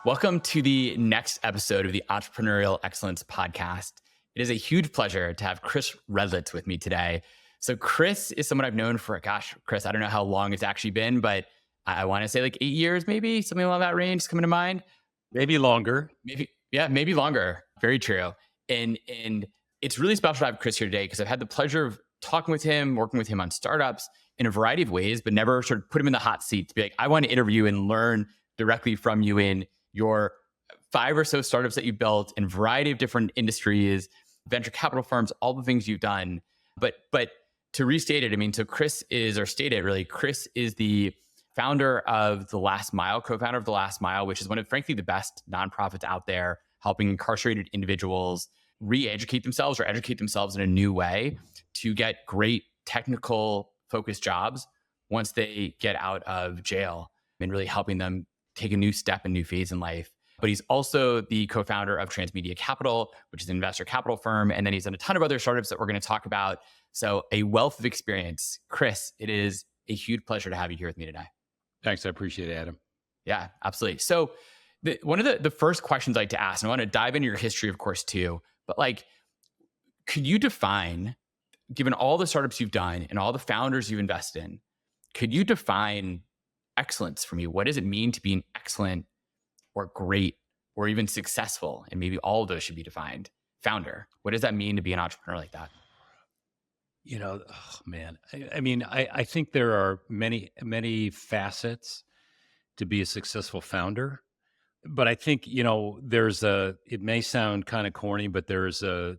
Welcome to the next episode of the Entrepreneurial Excellence podcast. It is a huge pleasure to have Chris Redlitz with me today. So Chris is someone I've known for, Chris, I don't know how long it's actually been, but I want to say like 8 years, maybe something along that range is coming to mind. Maybe longer. Maybe longer. Very true. And it's really special to have Chris here today because I've had the pleasure of talking with him, working with him on startups in a variety of ways, but never sort of put him in the hot seat to be like, I want to interview and learn directly from you in your 5 or so startups that you built in a variety of different industries, venture capital firms, all the things you've done. But to restate it, I mean, so Chris is the founder of The Last Mile, co-founder of The Last Mile, which is one of, frankly, the best nonprofits out there, helping incarcerated individuals re-educate themselves or educate themselves in a new way to get great technical focused jobs once they get out of jail, and really helping them take a new step, a new phase in life. But he's also the co-founder of Transmedia Capital, which is an investor capital firm. And then he's done a ton of other startups that we're going to talk about. So a wealth of experience. Chris, it is a huge pleasure to have you here with me today. Thanks. I appreciate it, Adam. Yeah, absolutely. So one of the first questions I like to ask, and I want to dive into your history, of course, too, but like, could you define, given all the startups you've done and all the founders you've invested in, could you define excellence for me? What does it mean to be an excellent or great or even successful? And maybe all of those should be defined. Founder. What does that mean to be an entrepreneur like that? You know, oh, man, I think there are many facets to be a successful founder. But I think, it may sound kind of corny, but there's an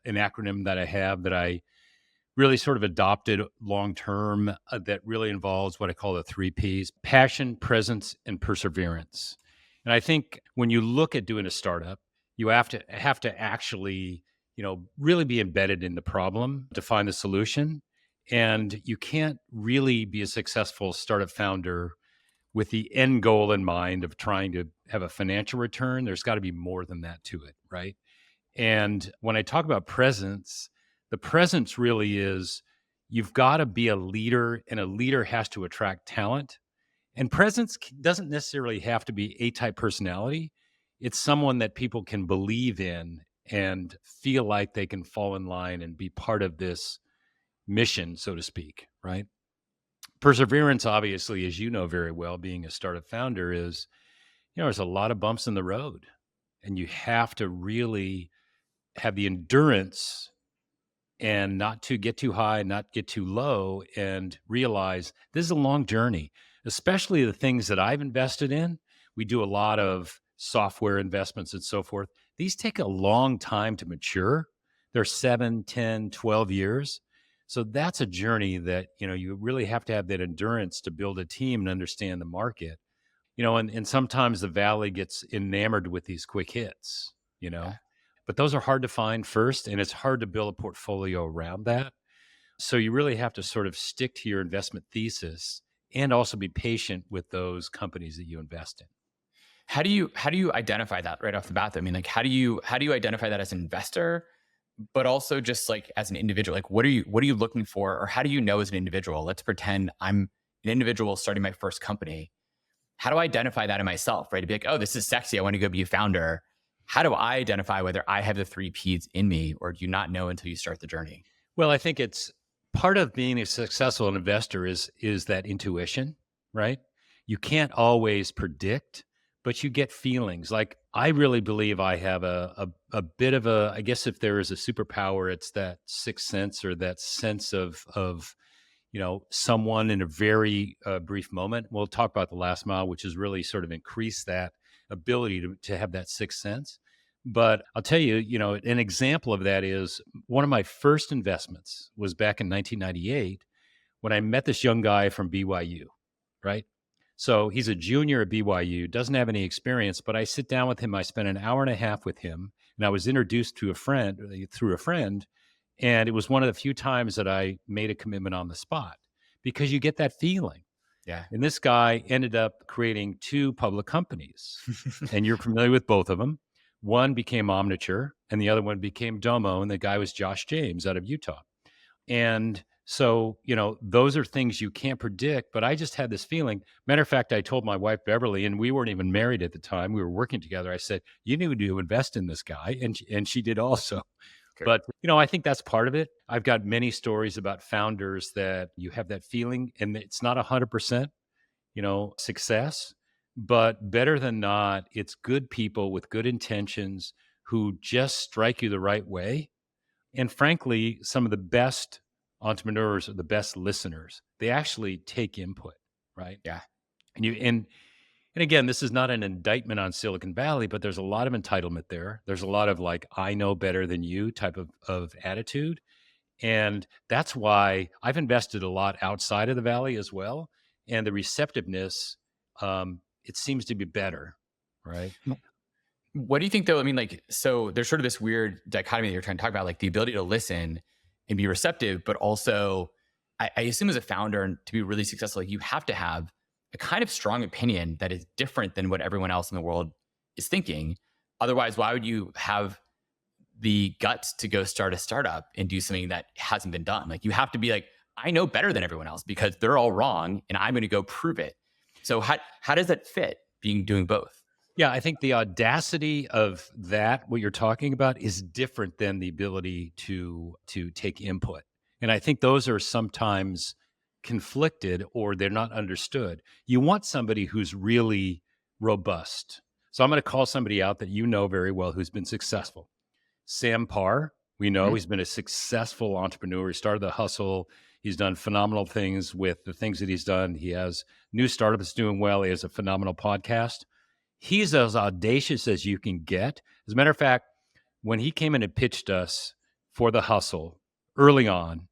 acronym that I have that I really sort of adopted long-term that really involves what I call the 3 Ps: passion, presence, and perseverance. And I think when you look at doing a startup, you have to actually, really be embedded in the problem to find the solution. And you can't really be a successful startup founder with the end goal in mind of trying to have a financial return. There's got to be more than that to it, right? And when I talk about presence, the presence really is you've got to be a leader, and a leader has to attract talent. And presence doesn't necessarily have to be A-type personality. It's someone that people can believe in and feel like they can fall in line and be part of this mission, so to speak, right? Perseverance, obviously, as you know very well, being a startup founder, is, there's a lot of bumps in the road, and you have to really have the endurance and not to get too high, not get too low, and realize this is a long journey, especially the things that I've invested in. We do a lot of software investments and so forth. These take a long time to mature. They're 7, 10, 12 years. So that's a journey that, you really have to have that endurance to build a team and understand the market, and sometimes the valley gets enamored with these quick hits, Yeah. But those are hard to find first, and it's hard to build a portfolio around that. So you really have to sort of stick to your investment thesis and also be patient with those companies that you invest in. How do you identify that right off the bat? I mean, like, how do you identify that as an investor, but also just like as an individual? Like, what are you looking for, or how do you know as an individual? Let's pretend I'm an individual starting my first company. How do I identify that in myself, right? To be like, oh, this is sexy, I want to go be a founder. How do I identify whether I have the 3 Ps in me, or do you not know until you start the journey? Well, I think it's part of being a successful investor is that intuition, right? You can't always predict, but you get feelings. Like, I really believe I have a bit of a, I guess if there is a superpower, it's that sixth sense, or that sense of someone in a very brief moment. We'll talk about The Last Mile, which has really sort of increased that ability to have that sixth sense. But I'll tell you, an example of that is one of my first investments was back in 1998 when I met this young guy from BYU, right? So he's a junior at BYU, doesn't have any experience, but I sit down with him. I spent an hour and a half with him, and I was introduced to through a friend. And it was one of the few times that I made a commitment on the spot, because you get that feeling. Yeah. And this guy ended up creating 2 public companies, and you're familiar with both of them. One became Omniture, and the other one became Domo, and the guy was Josh James out of Utah. And So, those are things you can't predict. But I just had this feeling. Matter of fact, I told my wife, Beverly, and we weren't even married at the time. We were working together. I said, you need to invest in this guy. And she did also. Okay. But, I think that's part of it. I've got many stories about founders that you have that feeling, and it's not 100%, success, but better than not, it's good people with good intentions who just strike you the right way. And frankly, some of the best entrepreneurs are the best listeners. They actually take input, right? Yeah. And again, this is not an indictment on Silicon Valley, but there's a lot of entitlement there. There's a lot of like, I know better than you type of attitude. And that's why I've invested a lot outside of the Valley as well. And the receptiveness, it seems to be better, right? What do you think though? I mean, like, so there's sort of this weird dichotomy that you're trying to talk about, like the ability to listen and be receptive, but also I assume as a founder and to be really successful, like you have to have a kind of strong opinion that is different than what everyone else in the world is thinking. Otherwise, why would you have the guts to go start a startup and do something that hasn't been done? Like you have to be like, I know better than everyone else because they're all wrong and I'm going to go prove it. So how does that fit doing both? Yeah, I think the audacity of that, what you're talking about, is different than the ability to take input. And I think those are sometimes conflicted or they're not understood. You want somebody who's really robust. So I'm going to call somebody out that you know very well who's been successful. Sam Parr, we know Mhm. he's been a successful entrepreneur. He started the hustle. He's done phenomenal things with the things that he's done. He has new startups doing well. He has a phenomenal podcast. He's as audacious as you can get. As a matter of fact, when he came in and pitched us for the hustle early on,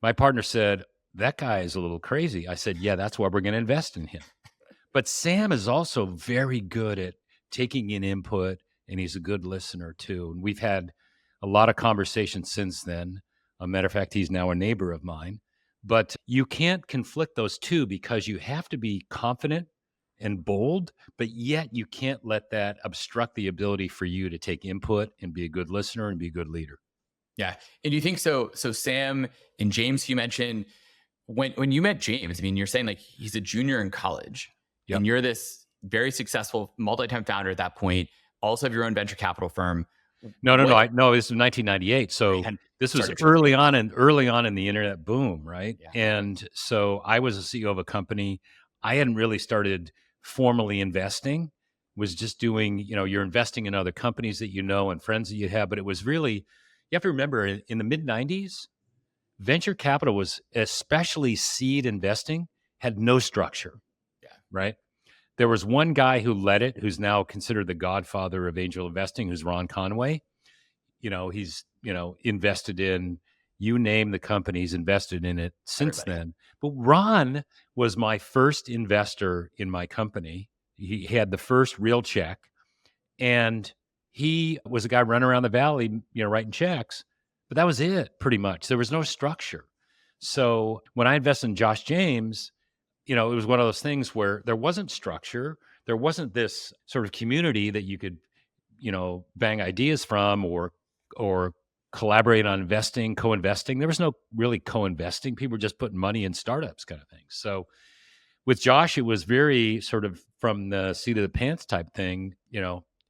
my partner said, that guy is a little crazy. I said, yeah, that's why we're going to invest in him. But Sam is also very good at taking in input, and he's a good listener too. And we've had a lot of conversations since then. A matter of fact, he's now a neighbor of mine. But you can't conflict those two because you have to be confident and bold, but yet you can't let that obstruct the ability for you to take input and be a good listener and be a good leader. Yeah. And do you think so? So Sam and James, you mentioned when you met James, I mean, you're saying like he's a junior in college Yep. and you're this very successful multi-time founder at that point, also have your own venture capital firm. No, no, no. What No, this was 1998. So and this was sorry, early on in the internet boom, right? yeah, And so I was a CEO of a company. I hadn't really started formally investing. Was just doing, you're investing in other companies that you know and friends that you have. But it was really, you have to remember in the mid 90s, venture capital was, especially seed investing, had no structure, yeah, right? There was one guy who led it, who's now considered the godfather of angel investing, who's Ron Conway. He's, invested in, you name the company, he's invested in it since everybody. then. But Ron was my first investor in my company. He had the first real check, and he was a guy running around the valley, writing checks. But that was it pretty much. There was no structure. So when I invested in Josh James, it was one of those things where there wasn't structure. There wasn't this sort of community that you could, bang ideas from or collaborate on investing, co-investing. There was no really co-investing. People were just putting money in startups kind of thing. So with Josh, it was very sort of from the seat of the pants type thing,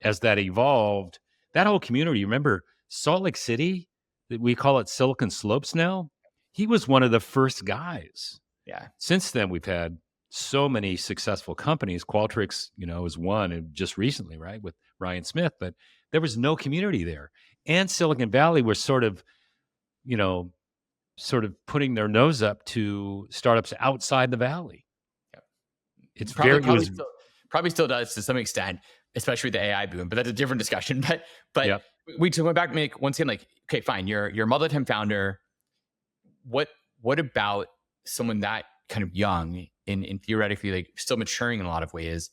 as that evolved, that whole community, remember Salt Lake City, we call it Silicon Slopes now. He was one of the first guys. Yeah. Since then, we've had so many successful companies. Qualtrics, is one, and just recently, right, with Ryan Smith. But there was no community there, and Silicon Valley was you know, sort of putting their nose up to startups outside the valley. Yeah. It's Probably, very, it probably was, still, probably still does to some extent, especially with the AI boom. But that's a different discussion. But yeah. we went back to make once again, like, okay, fine, you're a multi-time founder. What about someone that kind of young and theoretically like still maturing in a lot of ways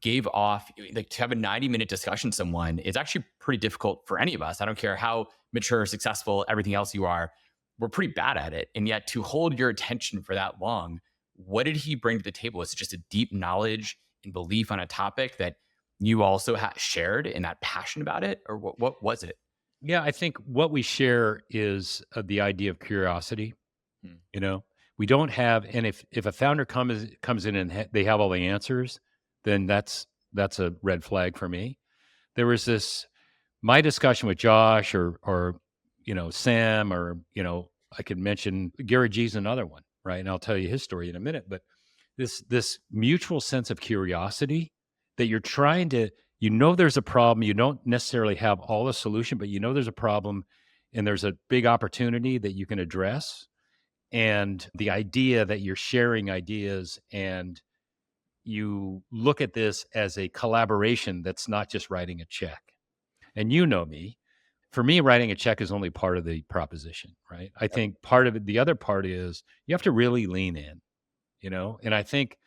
gave off like to have a 90-minute discussion with someone is actually pretty difficult for any of us. I don't care how mature, successful, everything else you are, we're pretty bad at it. And yet to hold your attention for that long, what did he bring to the table? Is it just a deep knowledge and belief on a topic that you also shared and that passion about it? Or what was it? Yeah, I think what we share is the idea of curiosity. Hmm. You know, we don't have, and if a founder comes in and they have all the answers, then that's a red flag for me. There was this my discussion with Josh or Sam, or I could mention Gary G's another one, right? And I'll tell you his story in a minute. But this mutual sense of curiosity that you're trying to, there's a problem. You don't necessarily have all the solution, but there's a problem and there's a big opportunity that you can address. And the idea that you're sharing ideas and you look at this as a collaboration that's not just writing a check. And you know me, for me, writing a check is only part of the proposition, right? I think part of it, the other part is you have to really lean in, and I think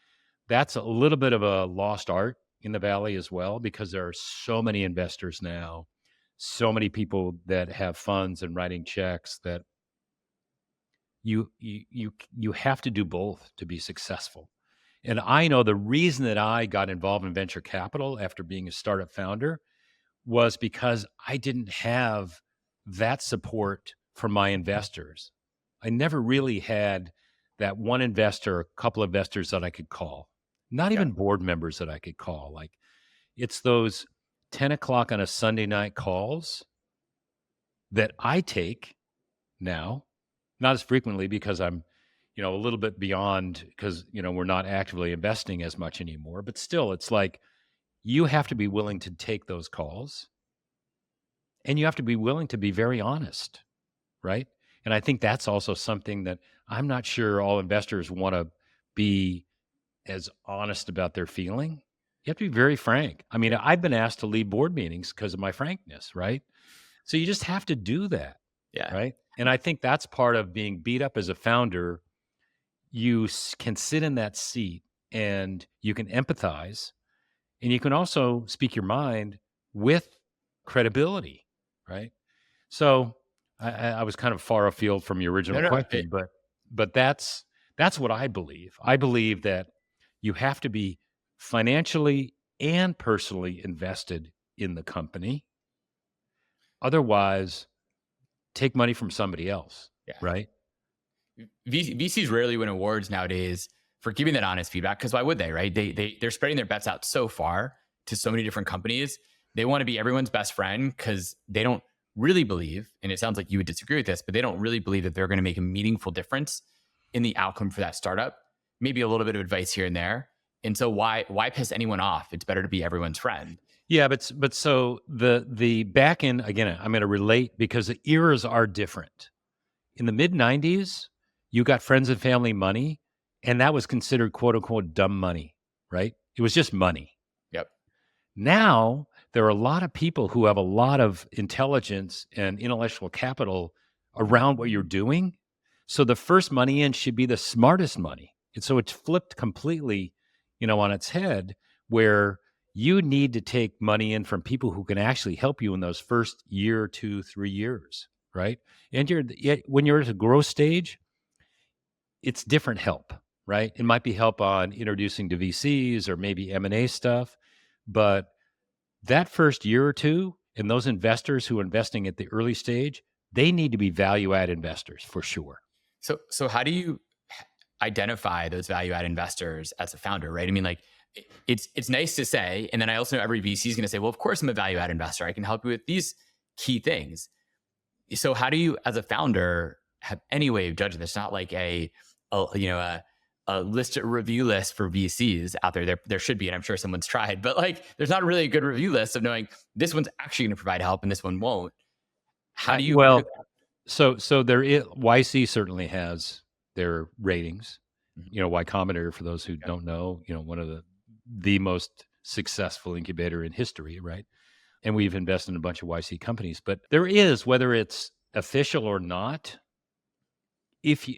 that's a little bit of a lost art in the Valley as well, because there are so many investors now, so many people that have funds and writing checks that you have to do both to be successful. And I know the reason that I got involved in venture capital after being a startup founder was because I didn't have that support from my investors. I never really had that one investor, a couple of investors that I could call, not Yeah. even board members that I could call. Like, it's those 10 o'clock on a Sunday night calls that I take now, not as frequently because I'm, a little bit beyond, because, we're not actively investing as much anymore. But still, it's like you have to be willing to take those calls, and you have to be willing to be very honest, right? And I think that's also something that I'm not sure all investors want to be as honest about their feeling. You have to be very frank. I mean, I've been asked to lead board meetings because of my frankness, right? So you just have to do that, Yeah. right? And I think that's part of being beat up as a founder. You can sit in that seat and you can empathize, and you can also speak your mind with credibility, right? So I was kind of far afield from your No, original no. question, but that's what I believe. I believe that you have to be financially and personally invested in the company. Otherwise, take money from somebody else, Yeah. right? VCs rarely win awards nowadays for giving that honest feedback, because why would they, right? They're spreading their bets out so far to so many different companies. They want to be everyone's best friend because they don't really believe, and it sounds like you would disagree with this, but they don't really believe that they're going to make a meaningful difference in the outcome for that startup. Maybe a little bit of advice here and there. And so why piss anyone off? It's better to be everyone's friend. Yeah, but so the back end, again, I'm going to relate because the eras are different. In the mid 90s, you got friends and family money, and that was considered quote unquote dumb money, right? It was just money. Yep. Now, there are a lot of people who have a lot of intelligence and intellectual capital around what you're doing. So the first money in should be the smartest money. And so it's flipped completely, on its head, where you need to take money in from people who can actually help you in those first year, 2, 3 years, right? And when you're at a growth stage, it's different help, right? It might be help on introducing to VCs or maybe M&A stuff, but that first year or two, and those investors who are investing at the early stage, they need to be value add investors for sure. So how do you identify those value add investors as a founder, right? I mean, like, it's nice to say, and then I also know every VC is going to say, well, of course I'm a value add investor. I can help you with these key things. So how do you, as a founder, have any way of judging this? Not like a list, a review list for VCs out there. There should be, and I'm sure someone's tried, but like, there's not really a good review list of knowing this one's actually going to provide help and this one won't. How do you? Well, so there is, YC certainly has their ratings. Y Combinator, for those who don't know, one of the most successful incubator in history, right? And we've invested in a bunch of YC companies, but there is, whether it's official or not, if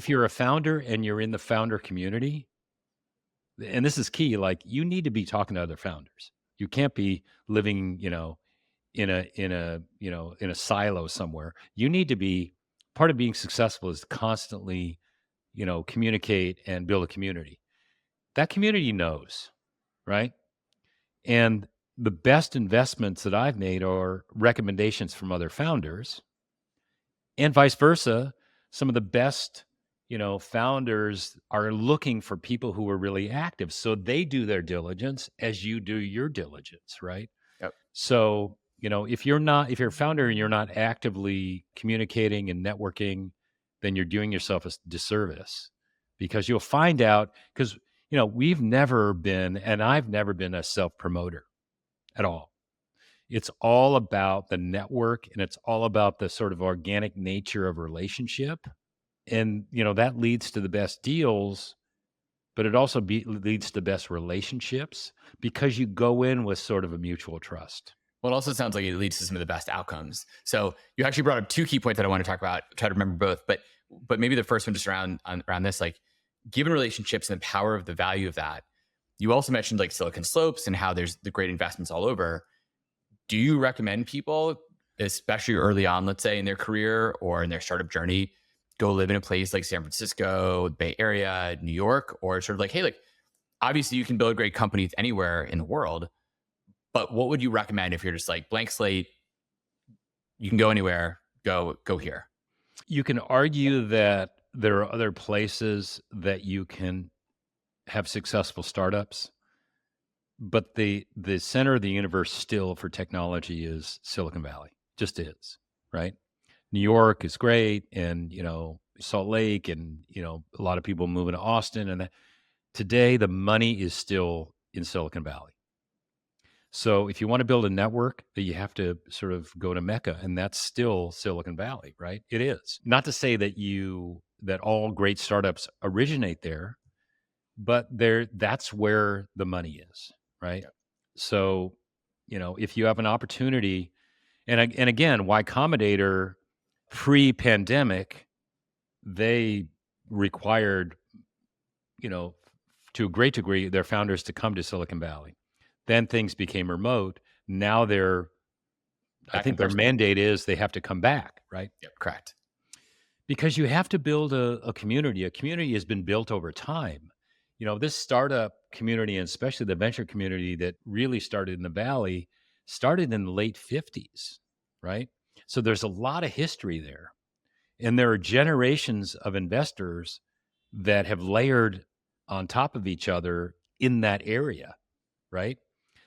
you're a founder and you're in the founder community, and this is key, like, you need to be talking to other founders. You can't be living, in a silo somewhere. You need to be, part of being successful is constantly, communicate and build a community. That community knows, right? And the best investments that I've made are recommendations from other founders, and vice versa. Some of the best founders are looking for people who are really active. So they do their diligence as you do your diligence, right? Yep. So, if you're a founder and you're not actively communicating and networking, then you're doing yourself a disservice because you'll find out because, I've never been a self promoter at all. It's all about the network and it's all about the sort of organic nature of relationship. And, that leads to the best deals, but it also leads to best relationships because you go in with sort of a mutual trust. Well, it also sounds like it leads to some of the best outcomes. So you actually brought up two key points that I want to talk about. Try to remember both, but maybe the first one just around this, like given relationships and the power of the value of that. You also mentioned like Silicon Slopes and how there's the great investments all over. Do you recommend people, especially early on, let's say in their career or in their startup journey, go live in a place like San Francisco, Bay Area, New York, or sort of like, hey, like obviously you can build great companies anywhere in the world, but what would you recommend if you're just like blank slate, you can go anywhere, go here? You can argue that there are other places that you can have successful startups, but the center of the universe still for technology is Silicon Valley. Just is, right? New York is great, and Salt Lake, and a lot of people moving to Austin, and that. Today the money is still in Silicon Valley. So if you want to build a network, that you have to sort of go to Mecca, and that's still Silicon Valley, right? It is. Not to say that all great startups originate there, but that's where the money is, right? Yeah. So, if you have an opportunity, and again, Y Combinator pre-pandemic, they required, to a great degree, their founders to come to Silicon Valley. Then things became remote. Now I Back in think their person. mandate is they have to come back, right? Yep, correct. Because you have to build a community. A community has been built over time. This startup community, and especially the venture community that really started in the Valley, started in the late 50s, right? So there's a lot of history there. And there are generations of investors that have layered on top of each other in that area, right?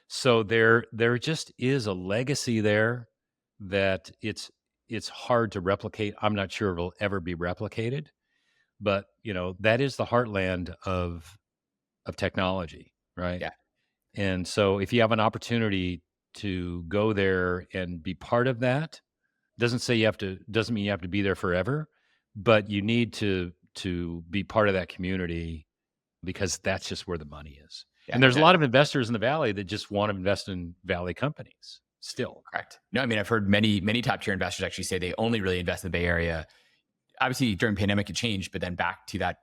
So there just is a legacy there that it's hard to replicate. I'm not sure it'll ever be replicated, but that is the heartland of technology, right? Yeah. And so if you have an opportunity to go there and be part of that, doesn't mean you have to be there forever, but you need to be part of that community because that's just where the money is. Yeah. And there's a No, lot of investors in the Valley that just want to invest in Valley companies still. correct. No, I mean, I've heard many top tier investors actually say they only really invest in the Bay Area. Obviously, during pandemic, it changed, but then back to that,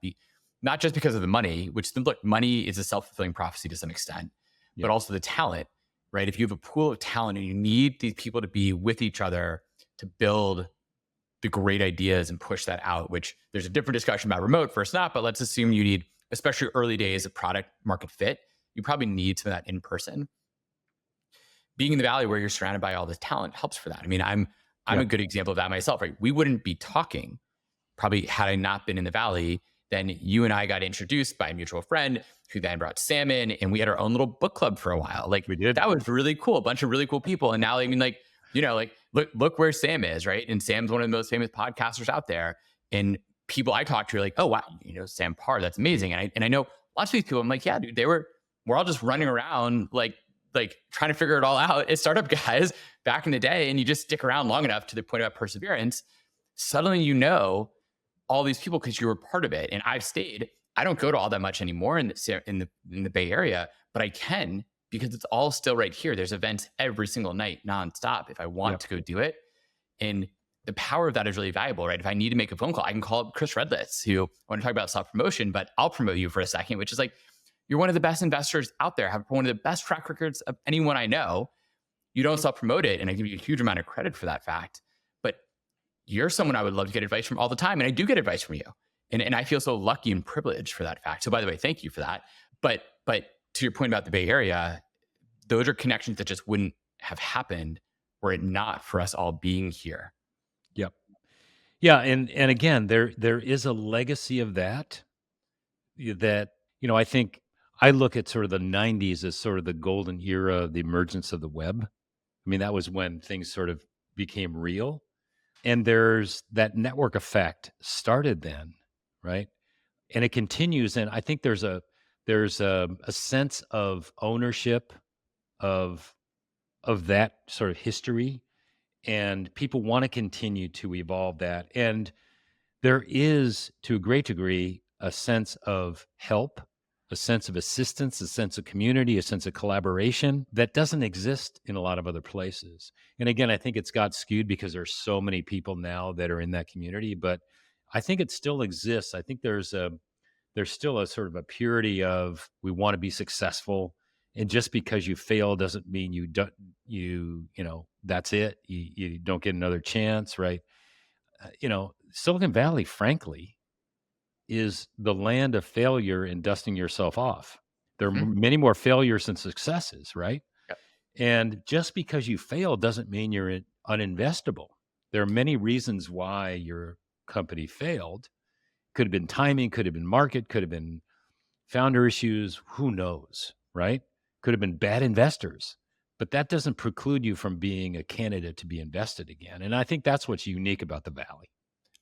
not just because of the money, which look, money is a self-fulfilling prophecy to some extent, but Yeah. also the talent, right? If you have a pool of talent and you need these people to be with each other to build the great ideas and push that out, which there's a different discussion about remote versus not, but let's assume you need, especially early days of product market fit, you probably need some of that in person. Being in the Valley where you're surrounded by all this talent helps for that. I mean, I'm Yeah. a good example of that myself, right? We wouldn't be talking probably had I not been in the Valley. Then you and I got introduced by a mutual friend who then brought Sam in, and we had our own little book club for a while. Like We did. that was really cool. A bunch of really cool people. And now, I mean, like, like look where Sam is, right? And Sam's one of the most famous podcasters out there. And people I talk to are like, oh wow, Sam Parr, that's amazing. And I know lots of these people. I'm like, yeah, dude, we're all just running around like trying to figure it all out as startup guys back in the day. And you just stick around long enough to the point of perseverance. Suddenly, all these people because you were part of it. And I've stayed. I don't go to all that much anymore in the Bay Area, but I can because it's all still right here. There's events every single night, nonstop, if I want Yep. to go do it. And the power of that is really valuable, right? If I need to make a phone call, I can call up Chris Redlitz, who I want to talk about self-promotion, but I'll promote you for a second, which is like, you're one of the best investors out there, have one of the best track records of anyone I know. You don't self-promote it, and I give you a huge amount of credit for that fact. But you're someone I would love to get advice from all the time, and I do get advice from you. And I feel so lucky and privileged for that fact. So by the way, thank you for that. But to your point about the Bay Area, those are connections that just wouldn't have happened were it not for us all being here. Yep. Yeah, and again, there is a legacy of that that, I think I look at sort of the 90s as sort of the golden era of the emergence of the web. I mean, that was when things sort of became real. And there's that network effect started then, right? And it continues. And I think there's a sense of ownership of that sort of history, and people want to continue to evolve that. And there is, to a great degree, a sense of help, a sense of assistance, a sense of community, a sense of collaboration that doesn't exist in a lot of other places. And again, I think it's got skewed because there's so many people now that are in that community, but I think it still exists. I think there's still a sort of a purity of we want to be successful, and just because you fail doesn't mean you don't that's it. You don't get another chance, right? Silicon Valley, frankly, is the land of failure and dusting yourself off. There are Mhm. many more failures than successes, right? Yep. And just because you fail doesn't mean you're uninvestable. There are many reasons why your company failed. Could have been timing, could have been market, could have been founder issues, who knows, right? Could have been bad investors. But that doesn't preclude you from being a candidate to be invested again. And I think that's what's unique about the Valley.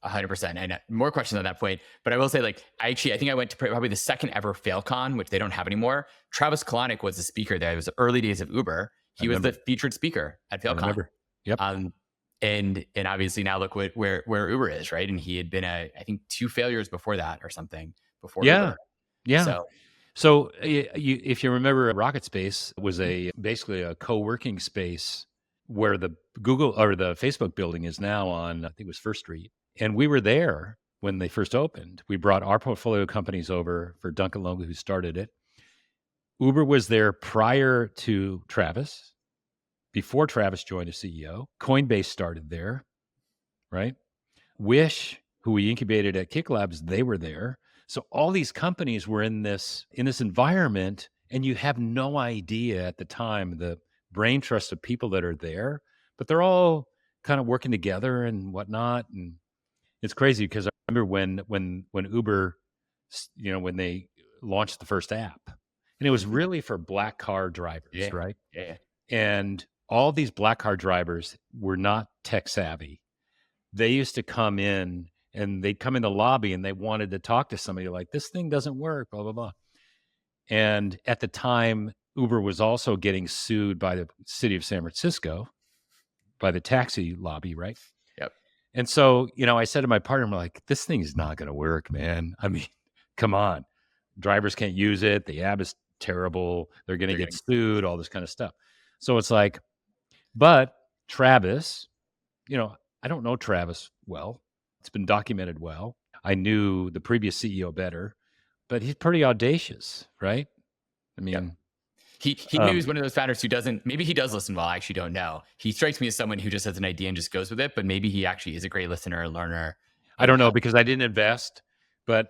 100%. And more questions on that point. But I will say, like, I think I went to probably the second ever FailCon, which they don't have anymore. Travis Kalanick was the speaker there. It was the early days of Uber. I He was the remember. featured speaker at I FailCon. remember. Yep. And obviously now look where Uber is, right? And he had been I think two failures before that or something before Yeah. Uber. Yeah. So So, if you remember, Rocket Space was basically a co-working space where the Google or the Facebook building is now on, I think it was First Street, and we were there when they first opened. We brought our portfolio companies over for Duncan Logan, who started it. Uber was there prior to Travis, before Travis joined as CEO. Coinbase started there, right? Wish, who we incubated at Kick Labs, they were there. So all these companies were in this environment, and you have no idea at the time the brain trust of people that are there, but they're all kind of working together and whatnot. And it's crazy because I remember when Uber, when they launched the first app, and it was Mhm. really for black car drivers, Yeah. right? Yeah. And all these black car drivers were not tech savvy. They used to come in, and they'd come in the lobby and they wanted to talk to somebody like, this thing doesn't work, blah, blah, blah. And at the time, Uber was also getting sued by the city of San Francisco, by the taxi lobby, right? Yep. And so, I said to my partner, I'm like, this thing is not going to work, man. I mean, come on. Drivers can't use it. The app is terrible. They're going to They're get getting sued, all this kind of stuff. So it's like, but Travis, I don't know Travis well. It's been documented well. I knew the previous CEO better, but he's pretty audacious, right? I yep. mean, He maybe he's one of those founders who doesn't, maybe he does listen well. I actually don't know. He strikes me as someone who just has an idea and just goes with it, but maybe he actually is a great listener and learner I and don't know because I didn't invest, but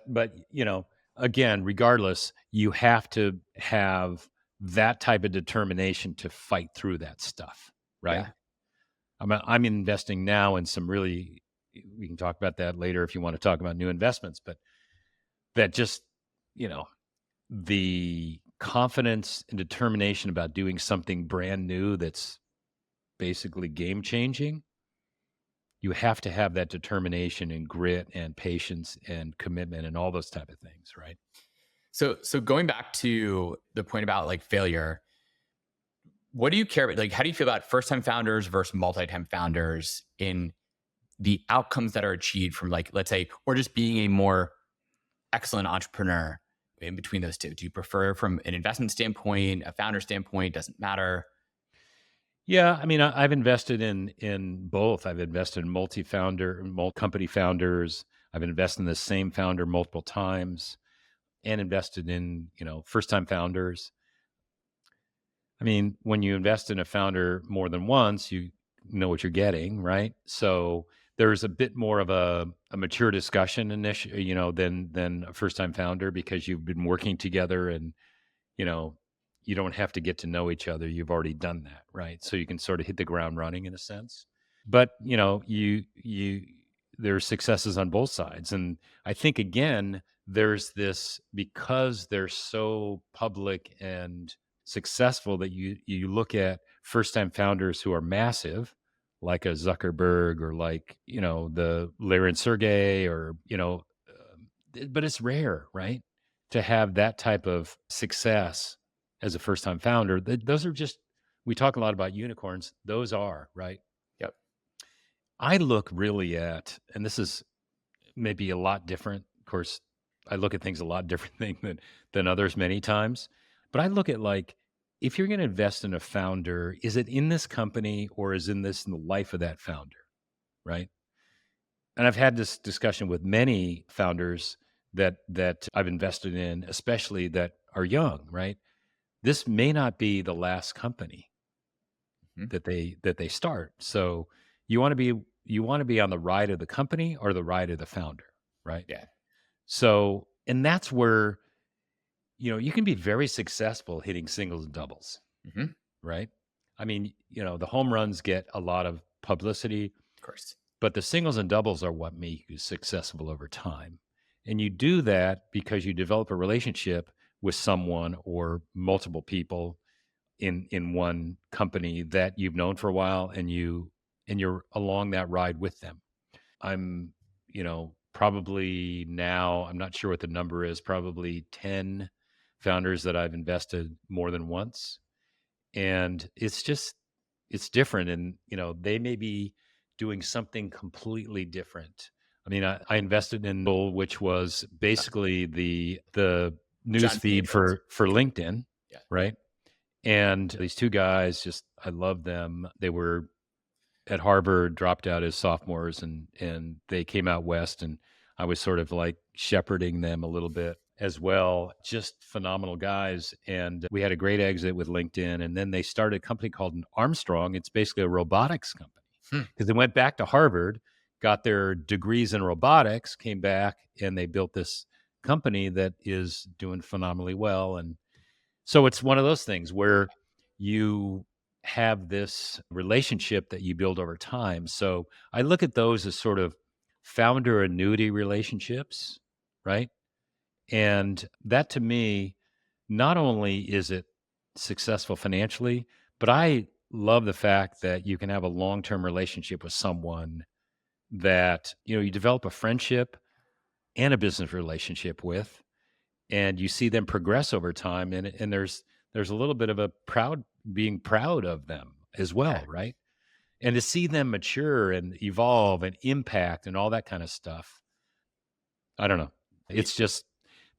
again, regardless, you have to have that type of determination to fight through that stuff, right? yeah. I'm investing now in some really, we can talk about that later if you want to talk about new investments, but that just, you know, the confidence and determination about doing something brand new that's basically game changing, you have to have that determination and grit and patience and commitment and all those type of things, right? So going back to the point about like failure, what do you care about? Like, how do you feel about first time founders versus multi time founders in the outcomes that are achieved from, like, let's say, or just being a more excellent entrepreneur in between those two? Do you prefer from an investment standpoint, a founder standpoint? Doesn't matter. Yeah, I mean, I've invested in both. I've invested in company founders. I've invested in the same founder multiple times, and invested in first time founders. I mean, when you invest in a founder more than once, you know what you're getting, right? So there's a bit more of a mature discussion than a first time founder because you've been working together, and you know, you don't have to get to know each other. You've already done that, right? So you can sort of hit the ground running in a sense. But, there's successes on both sides. And I think, again, there's this, because they're so public and successful, that you look at first time founders who are massive, like a Zuckerberg, or like, the Larry and Sergey, or, but it's rare, right? To have that type of success as a first time founder. Those are just, we talk a lot about unicorns. Those are, right? Yep. I look really at, and this is maybe a lot different. Of course, I look at things a lot different thing than others many times. But I look at, like, if you're going to invest in a founder, is it in this company, or is in this in the life of that founder, right? And I've had this discussion with many founders that I've invested in, especially that are young, right? This may not be the last company Mhm. that they start. So you want to be on the ride of the company or the ride of the founder, right? Yeah. So, and that's where, you can be very successful hitting singles and doubles, Hmm. right? I mean, the home runs get a lot of publicity, Of course. but the singles and doubles are what make you successful over time. And you do that because you develop a relationship with someone or multiple people in one company that you've known for a while, and you're along that ride with them. I'm, probably now, I'm not sure what the number is, probably 10 founders that I've invested more than once. And it's different. And, they may be doing something completely different. I mean, I invested in Bull, which was basically the news John feed Staples. for LinkedIn, Yeah. right? And these two guys, just, I love them. They were at Harvard, dropped out as sophomores, and they came out west, and I was sort of like shepherding them a little bit as well. Just phenomenal guys. And we had a great exit with LinkedIn. And then they started a company called Armstrong. It's basically a robotics company, Hmm. because they went back to Harvard, got their degrees in robotics, came back, and they built this company that is doing phenomenally well. And so it's one of those things where you have this relationship that you build over time. So I look at those as sort of founder annuity relationships, right? And that, to me, not only is it successful financially, but I love the fact that you can have a long-term relationship with someone that, you develop a friendship and a business relationship with, and you see them progress over time, and there's a little bit of a being proud of them as Yeah. well, right? And to see them mature and evolve and impact and all that kind of stuff, I don't know. Y- It's just,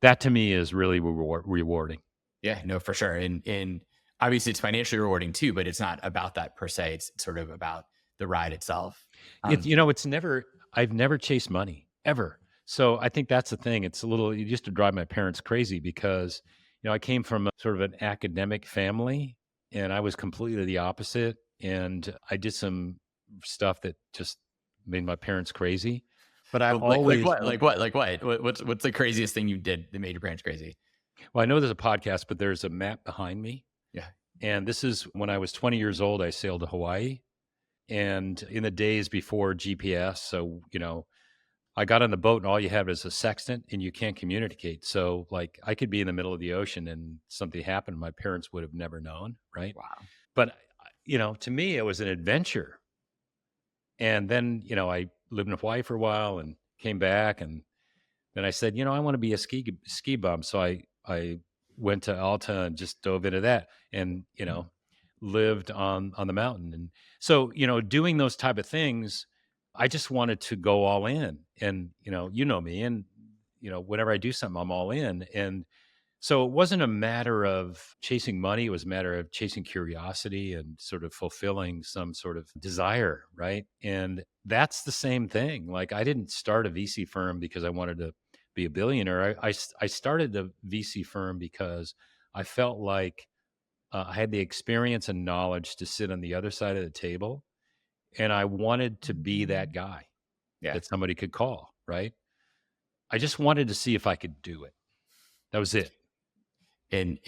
that to me is really rewarding. Yeah. No, for sure. And obviously it's financially rewarding too, but it's not about that per se. It's sort of about the ride itself. It's, Um, it's never, I've never chased money ever. So I think that's the thing. It's a little, it used to drive my parents crazy because, I came from a sort of an academic family, and I was completely the opposite. And I did some stuff that just made my parents crazy. But I like always, what? What's the craziest thing you did that made your parents crazy? well, I know there's a podcast, but there's a map behind me. Yeah. And this is when I was 20 years old, I sailed to Hawaii. And in the days before GPS, so, I got on the boat, and all you have is a sextant, and you can't communicate. So, like, I could be in the middle of the ocean and something happened, my parents would have never known, right? Wow. But, to me, it was an adventure. And then, I lived in Hawaii for a while and came back, and then I said, I want to be a ski bum. So I went to Alta and just dove into that, and, lived on the mountain. And so, doing those type of things, I just wanted to go all in. And, me, and, whenever I do something, I'm all in. And so it wasn't a matter of chasing money. It was a matter of chasing curiosity and sort of fulfilling some sort of desire. Right. And that's the same thing. Like, I didn't start a VC firm because I wanted to be a billionaire. I started a VC firm because I felt like I had the experience and knowledge to sit on the other side of the table. And I wanted to be that guy Yeah. that somebody could call. Right. I just wanted to see if I could do it. That was it. And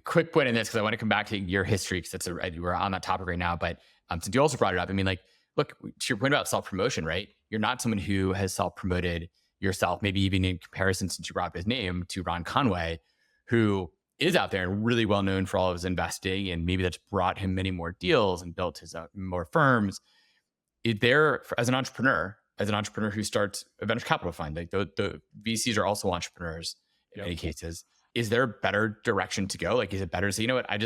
quick point in this, because I want to come back to your history, because we're on that topic right now. But since you also brought it up, I mean, like, look, to your point about self promotion, right? you're not someone who has self-promoted yourself, maybe even in comparison, since you brought up his name, to Ron Conway, who is out there and really well known for all of his investing, and maybe that's brought him many more deals and built his more firms. As an entrepreneur who starts a venture capital fund, like the VCs are also entrepreneurs in many cases. Is there a better direction to go? Like, is it better to say, you know what, I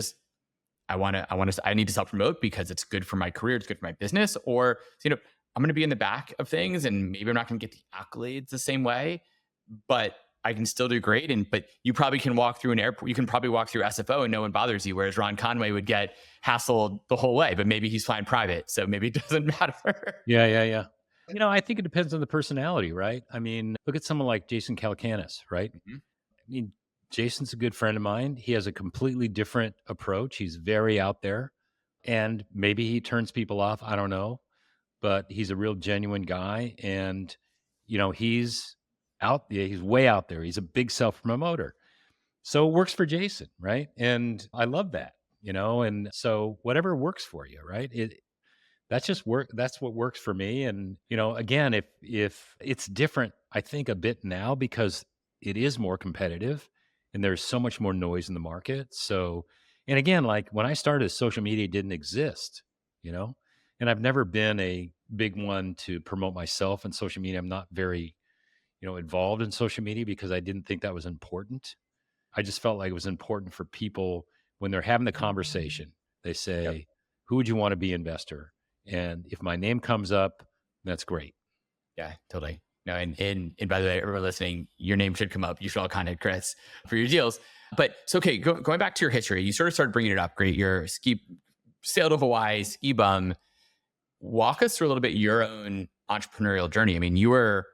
need to self promote because it's good for my career, it's good for my business, or I'm going to be in the back of things, and maybe I'm not going to get the accolades the same way, but I can still do great. But you probably can walk through an airport, you can probably walk through SFO and no one bothers you, whereas Ron Conway would get hassled the whole way, but maybe he's flying private, so maybe it doesn't matter. Yeah. I think it depends on the personality, right? I mean, look at someone like Jason Calacanis, right? Mhm. I mean, Jason's a good friend of mine. He has a completely different approach. He's very out there, and maybe he turns people off. I don't know, but he's a real genuine guy, and he's out there. He's way out there. He's a big self promoter, so it works for Jason, right? And I love that, and so whatever works for you, right? That's just work. That's what works for me. And again, if it's different, I think a bit now because it is more competitive and there's so much more noise in the market. So, and again, like when I started, social media didn't exist, you know, and I've never been a big one to promote myself in social media. I'm not very, involved in social media because I didn't think that was important. I just felt like it was important for people when they're having the conversation. They Yep. say, "Who would you want to be investor?" And if my name comes up, that's great. Yeah, totally. No, and by the way, everyone listening, your name should come up. You should all contact Chris for your deals. But so, okay, going back to your history, you sort of started bringing it up. Great, you're sailed of Hawaii, ski bum. Walk us through a little bit your own entrepreneurial journey. I mean, you were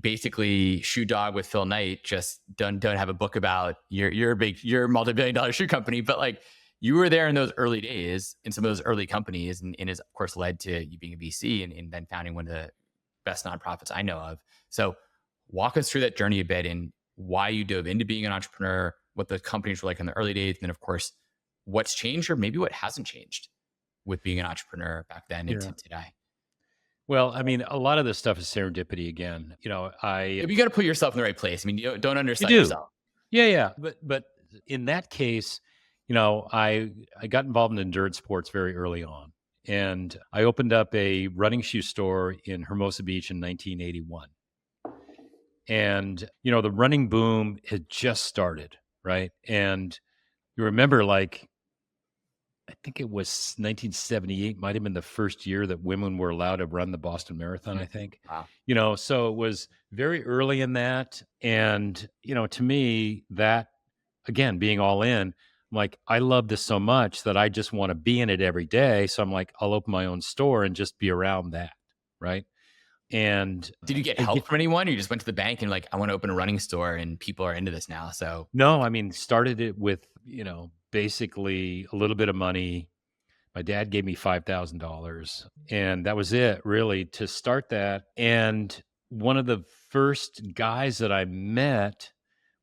basically shoe dog with Phil Knight. Just don't have a book about your multi-billion-dollar shoe company, but like you were there in those early days in some of those early companies, and has of course led to you being a VC and then founding one of the best nonprofits I know of. So walk us through that journey a bit and why you dove into being an entrepreneur, what the companies were like in the early days, and then of course what's changed or maybe what hasn't changed with being an entrepreneur back then into Yeah. today. Well, I mean, a lot of this stuff is serendipity again. If you got to put yourself in the right place. I mean, you don't You undersell do. yourself. Yeah. But in that case, I got involved in endurance sports very early on. And I opened up a running shoe store in Hermosa Beach in 1981. And, the running boom had just started, right? And you remember, like, I think it was 1978, might have been the first year that women were allowed to run the Boston Marathon, I Mhm. think. Wow. So it was very early in that. And, to me, that again, being all in, I'm like, I love this so much that I just want to be in it every day. So I'm like, I'll open my own store and just be around that. Right. And Did you get again, help from anyone? Or you just went to the bank and like, I want to open a running store and people are into this now. So no, I mean, started it with, basically a little bit of money. My dad gave me $5,000 and that was it really to start that. And one of the first guys that I met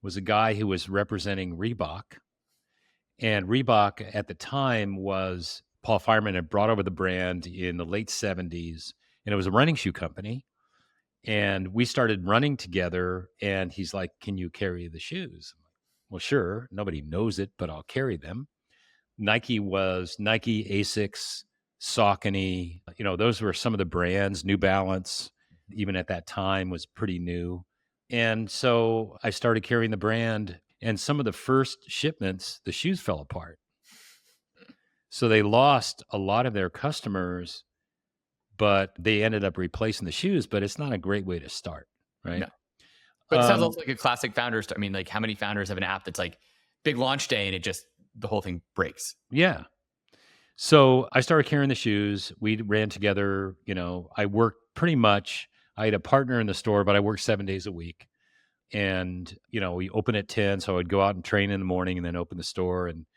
was a guy who was representing Reebok. And Reebok at the time was Paul Fireman had brought over the brand in the late 70s, and it was a running shoe company. And we started running together, and he's like, "Can you carry the shoes?" I'm like, "Well, sure. Nobody knows it, but I'll carry them." Nike was Nike, Asics, Saucony. Those were some of the brands. New Balance, even at that time, was pretty new. And so I started carrying the brand, and some of the first shipments, the shoes fell apart. So they lost a lot of their customers, but they ended up replacing the shoes, but it's not a great way to start, right? no, but it sounds Um, also like a classic founder story. I mean, like how many founders have an app that's like big launch day and the whole thing breaks? yeah. So I started carrying the shoes. We ran together. I worked pretty much. I had a partner in the store, but I worked 7 days a week. And we open at 10, so I would go out and train in the morning, and then open the store. And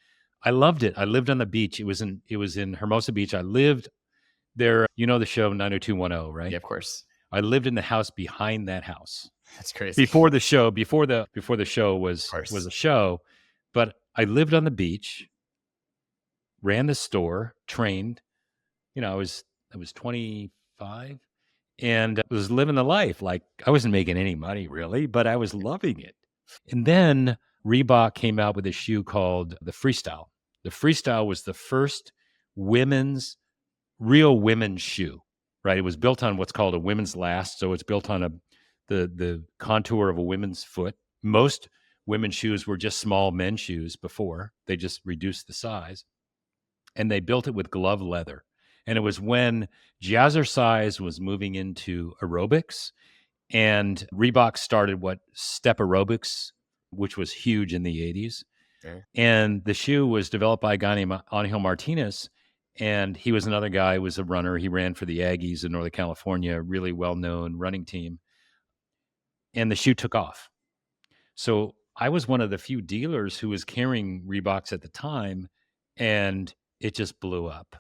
I loved it. I lived on the beach. It was in Hermosa Beach. I lived there. You know the show 90210, right? Yeah, of course. I lived in the house behind that house That's crazy. before the show. Before the show Of was course. a show, but I lived on the beach, ran the store, trained. I was 25, and was living the life. Like, I wasn't making any money really, but I was loving it. And then Reebok came out with a shoe called the Freestyle. The Freestyle was the first women's real women's shoe, right? It was built on what's called a women's last, so it's built on the contour of a women's foot. Most women's shoes were just small men's shoes before. They just reduced the size, and they built it with glove leather. And it was when jazzercise was moving into aerobics, and Reebok started what step aerobics, which was huge in the 80s. Okay. And the shoe was developed by a guy named Angel Martinez. And he was another guy who was a runner. He ran for the Aggies in Northern California, a really well-known running team. And the shoe took off. So I was one of the few dealers who was carrying Reeboks at the time, and it just blew up.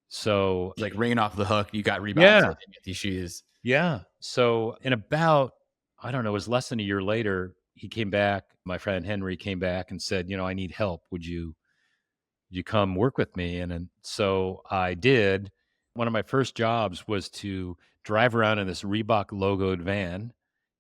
So It's like ringing off the hook. You got Reeboks yeah, looking at these shoes. yeah. So in about, I don't know, it was less than a year later, he came back. My friend Henry came back and said, I need help. Would you come work with me? And so I did. One of my first jobs was to drive around in this Reebok logoed van,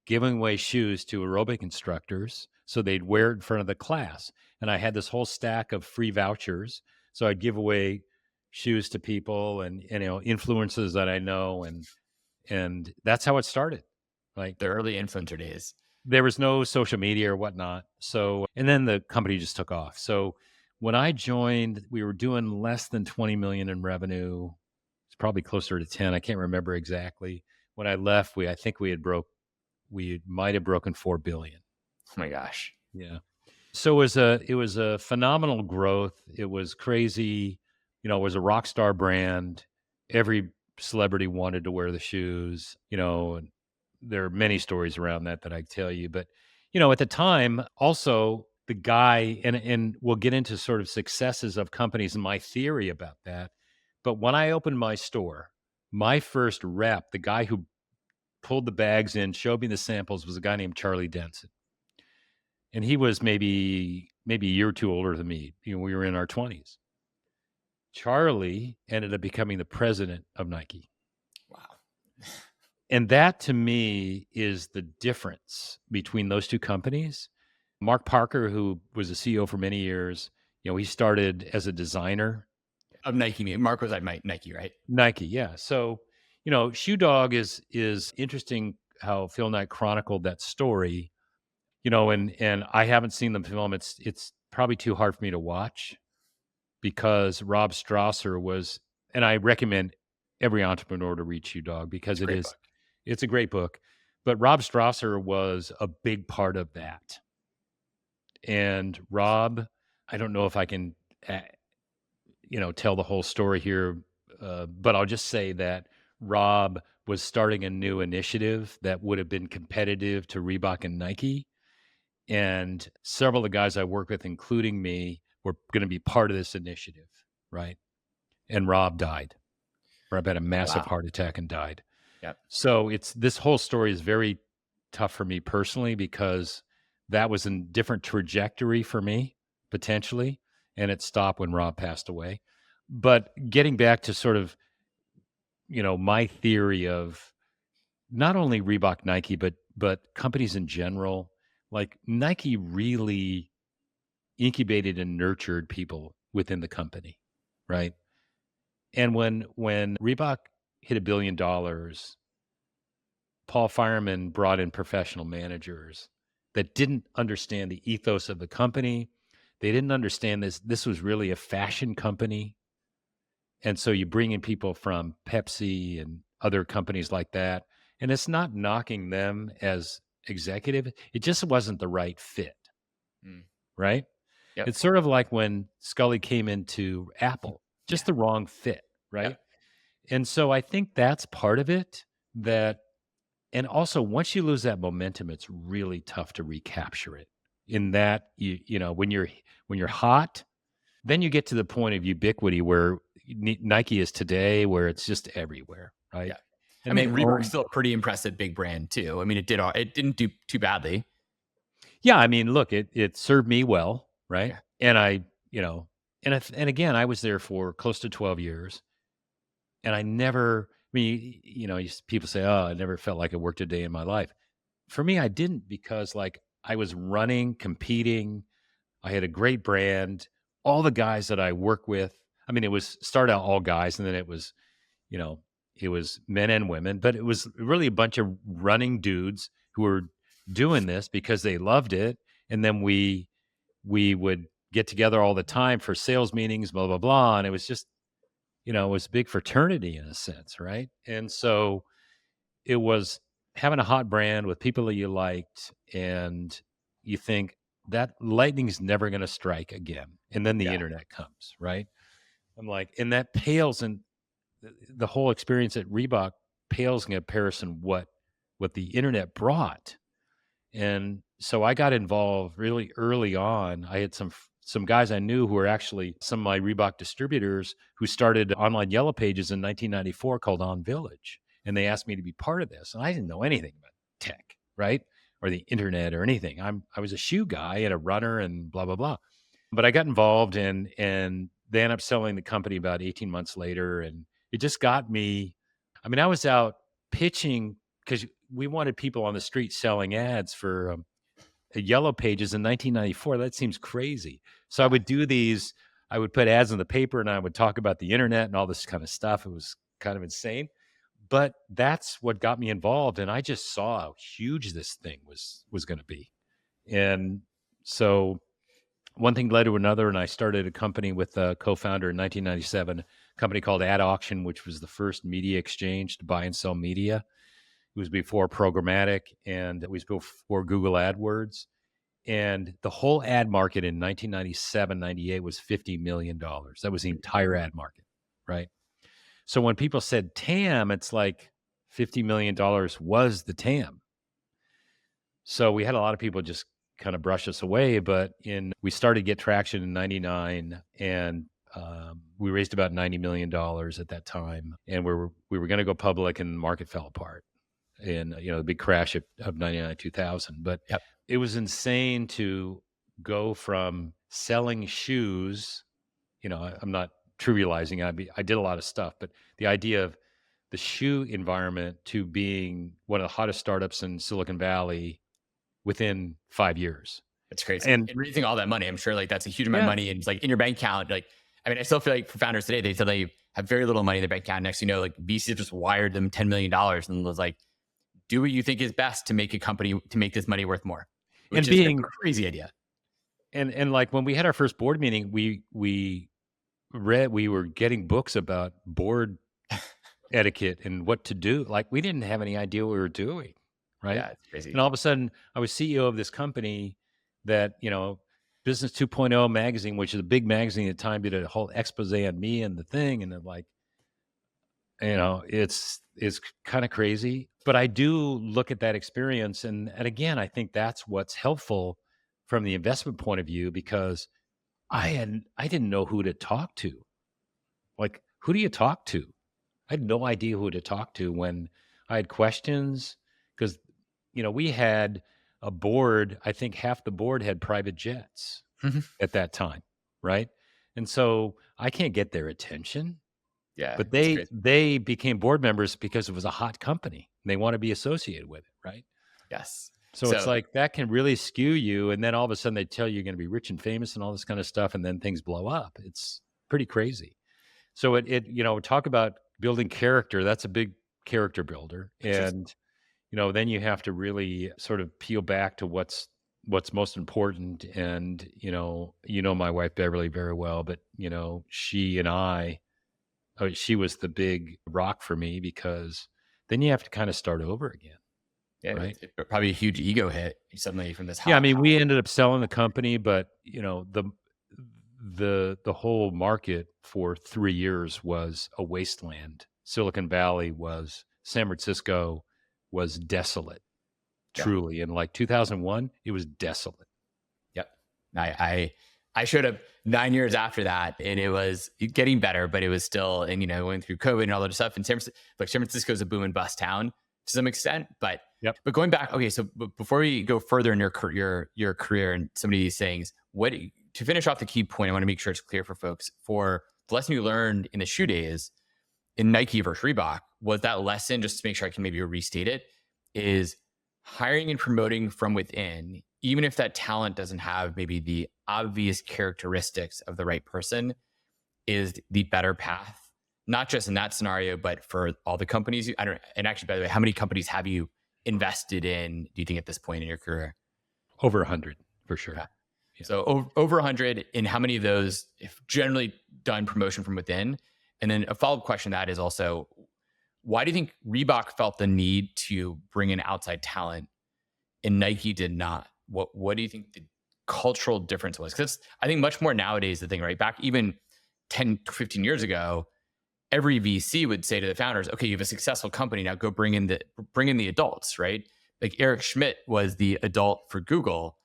giving away shoes to aerobic instructors so they'd wear it in front of the class. And I had this whole stack of free vouchers. So I'd give away shoes to people and influencers that I know, and that's how it started. Like, The early influencer days. there was no social media or whatnot. So, and then the company just took off. So when I joined, we were doing less than 20 million in revenue. It's probably closer to 10. I can't remember exactly. When I left, we might have broken 4 billion. Oh my gosh. Yeah. So it was a phenomenal growth. It was crazy. It was a rock star brand. Every celebrity wanted to wear the shoes, and there are many stories around that I tell you. But, at the time, also the guy, and we'll get into sort of successes of companies and my theory about that. But when I opened my store, my first rep, the guy who pulled the bags in, showed me the samples, was a guy named Charlie Denson. And he was maybe a year or two older than me. We were in our 20s. Charlie ended up becoming the president of Nike. Wow. And that, to me, is the difference between those two companies. Mark Parker, who was a CEO for many years, he started as a designer. Of Nike. Mark was at Nike, right? Nike, yeah. So, Shoe Dog is interesting how Phil Knight chronicled that story. And I haven't seen the film. It's probably too hard for me to watch because Rob Strasser was, and I recommend every entrepreneur to read Shoe Dog because it's a great book. But Rob Strasser was a big part of that. And Rob, I don't know if I can, tell the whole story here, but I'll just say that Rob was starting a new initiative that would have been competitive to Reebok and Nike. And several of the guys I work with, including me, were going to be part of this initiative, right? And Rob died. Rob had a massive heart attack and died. Yep. So this whole story is very tough for me personally because that was a different trajectory for me, potentially, and it stopped when Rob passed away. But getting back to sort of, my theory of not only Reebok, Nike, but companies in general. Like, Nike really incubated and nurtured people within the company, right? And when Reebok hit $1 billion, Paul Fireman brought in professional managers that didn't understand the ethos of the company. They didn't understand this was really a fashion company. And so you bring in people from Pepsi and other companies like that. And it's not knocking them as executive. It just wasn't the right fit. Right? Yep. It's sort of like when Scully came into Apple, just the wrong fit, right? Yep. And so I think that's part of it. And also once you lose that momentum, it's really tough to recapture it. In that when you're hot, then you get to the point of ubiquity where Nike is today, where it's just everywhere, right? Yeah. And Reebok's still a pretty impressive big brand too. It didn't do too badly. Yeah, look, it served me well, right? Yeah. And I, and again, I was there for close to 12 years, and it mean, people say, "Oh, I never felt like I worked a day in my life." For me, I didn't, because like I was running, competing. I had a great brand. All the guys that I work with, I mean, it was started out all guys, and then you know, it was men and women, but it was really a bunch of running dudes who were doing this because they loved it. And then we would get together all the time for sales meetings, blah, blah, blah. And it was just, it was big fraternity in a sense, right? And so it was having a hot brand with people that you liked, and you think that lightning's never going to strike again. And then the Yeah. internet comes, right? I'm like, and that pales in the whole experience at Reebok pales in comparison what the internet brought. And so I got involved really early on. I had some guys I knew who were actually some of my Reebok distributors who started online yellow pages in 1994 called On Village. And they asked me to be part of this. And I didn't know anything about tech, right? Or the internet or anything. I was a shoe guy and a runner and blah, blah, blah. But I got involved, and they ended up selling the company about 18 months later. And it just got me. I mean, I was out pitching because we wanted people on the street selling ads for yellow pages in 1994. That seems crazy. So I Yeah. would do these. I would put ads in the paper, and I would talk about the internet and all this kind of stuff. It was kind of insane, but that's what got me involved. And I just saw how huge this thing was going to be. And so one thing led to another, and I started a company with a co-founder in 1997, a company called Ad Auction, which was the first media exchange to buy and sell media. It was before programmatic, and it was before Google AdWords. And the whole ad market in 1997, 98 was $50 million. That was the entire ad market, right? So when people said TAM, it's like $50 million was the TAM. So we had a lot of people just kind of brush us away, but we started to get traction in 99, and we raised about $90 million at that time. And we were going to go public, and the market fell apart in, the big crash of 99, 2000. But Yep. it was insane to go from selling shoes, I'm not trivializing. I did a lot of stuff, but the idea of the shoe environment to being one of the hottest startups in Silicon Valley within 5 years. It's crazy. And And raising all that money, I'm sure like that's a huge amount of yeah, money. And it's like in your bank account, like, I mean, I still feel like for founders today, they said they have very little money in their bank account. Next, like VC just wired them $10 million and was like, do what you think is best to make a company, to make this money worth more, and which is a being crazy idea. and like when we had our first board meeting, we were getting books about board etiquette and what to do. Like we didn't have any idea what we were doing, right? Yeah, it's crazy. And all of a sudden, I was CEO of this company that, Business 2.0 magazine, which is a big magazine at the time, did a whole expose on me and the thing. And they're like, it's kind of crazy. But I do look at that experience. And again, I think that's what's helpful from the investment point of view, because I didn't know who to talk to. Like, who do you talk to? I had no idea who to talk to when I had questions, because, we had a board. I think half the board had private jets Mhm. at that time, right? And so I can't get their attention, Yeah, but it's they crazy. they became board members because it was a hot company. And they want to be associated with it, right? Yes. So it's So like that can really skew you, and then all of a sudden they tell you you're going to be rich and famous and all this kind of stuff, and then things blow up. It's pretty crazy. So talk about building character. That's a big character builder. And, then you have to really sort of peel back to what's most important. And, my wife Beverly very well, but, she and she was the big rock for me, because then you have to kind of start over again. yeah, Right. it's probably a huge ego hit suddenly from this Yeah. I hot. mean, we ended up selling the company, but, the whole market for 3 years was a wasteland. Silicon Valley San Francisco was desolate, Yeah. truly. In like 2001, it was desolate. Yep. I showed up 9 years after that, and it was getting better, but it was still, and going through COVID and all that stuff. And San Francisco is a boom and bust town to some extent, but Yep. going back, okay. So before we go further in your career and some of these things, to finish off the key point, I want to make sure it's clear for folks. For the lesson you learned in the shoe days, in Nike versus Reebok was that lesson, just to make sure I can maybe restate it, is hiring and promoting from within, even if that talent doesn't have maybe the obvious characteristics of the right person, is the better path. Not just in that scenario, but for all the companies. I don't. And actually, by the way, how many companies have you invested in? Do you think at this point in your career? Over 100 for Okay. sure. Yeah. So over 100, in how many of those, if generally done promotion from within? And then a follow-up question to that is also, why do you think Reebok felt the need to bring in outside talent and Nike did not? What do you think the cultural difference was? Because I think much more nowadays the thing, right? Back even 10, 15 years ago, every VC would say to the founders, okay, you have a successful company, now go bring in the adults, right? Like Eric Schmidt was the adult for Google,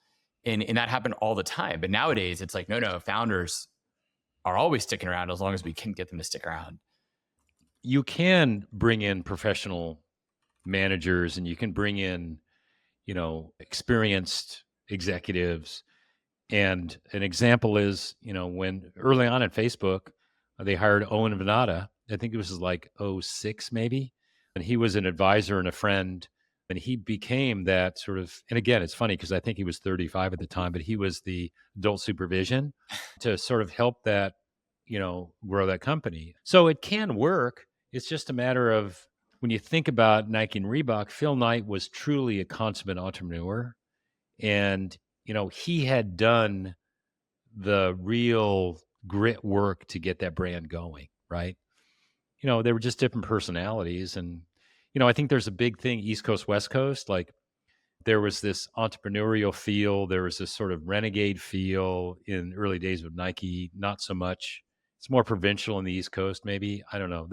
and that happened all the time. But nowadays it's like, no, founders are always sticking around as long as we can get them to stick around. You can bring in professional managers and you can bring in, experienced executives. And an example is, when early on at Facebook, they hired Owen Venata. I think it was like '06 maybe. And he was an advisor and a friend. And he became that sort of, and again, it's funny because I think he was 35 at the time, but he was the adult supervision to sort of help that, grow that company. So it can work. It's just a matter of when you think about Nike and Reebok, Phil Knight was truly a consummate entrepreneur. And, he had done the real grit work to get that brand going, right? They were just different personalities. And, I think there's a big thing, East Coast, West Coast. Like there was this entrepreneurial feel. There was this sort of renegade feel in early days of Nike, not so much. It's more provincial in the East Coast, maybe. I don't know.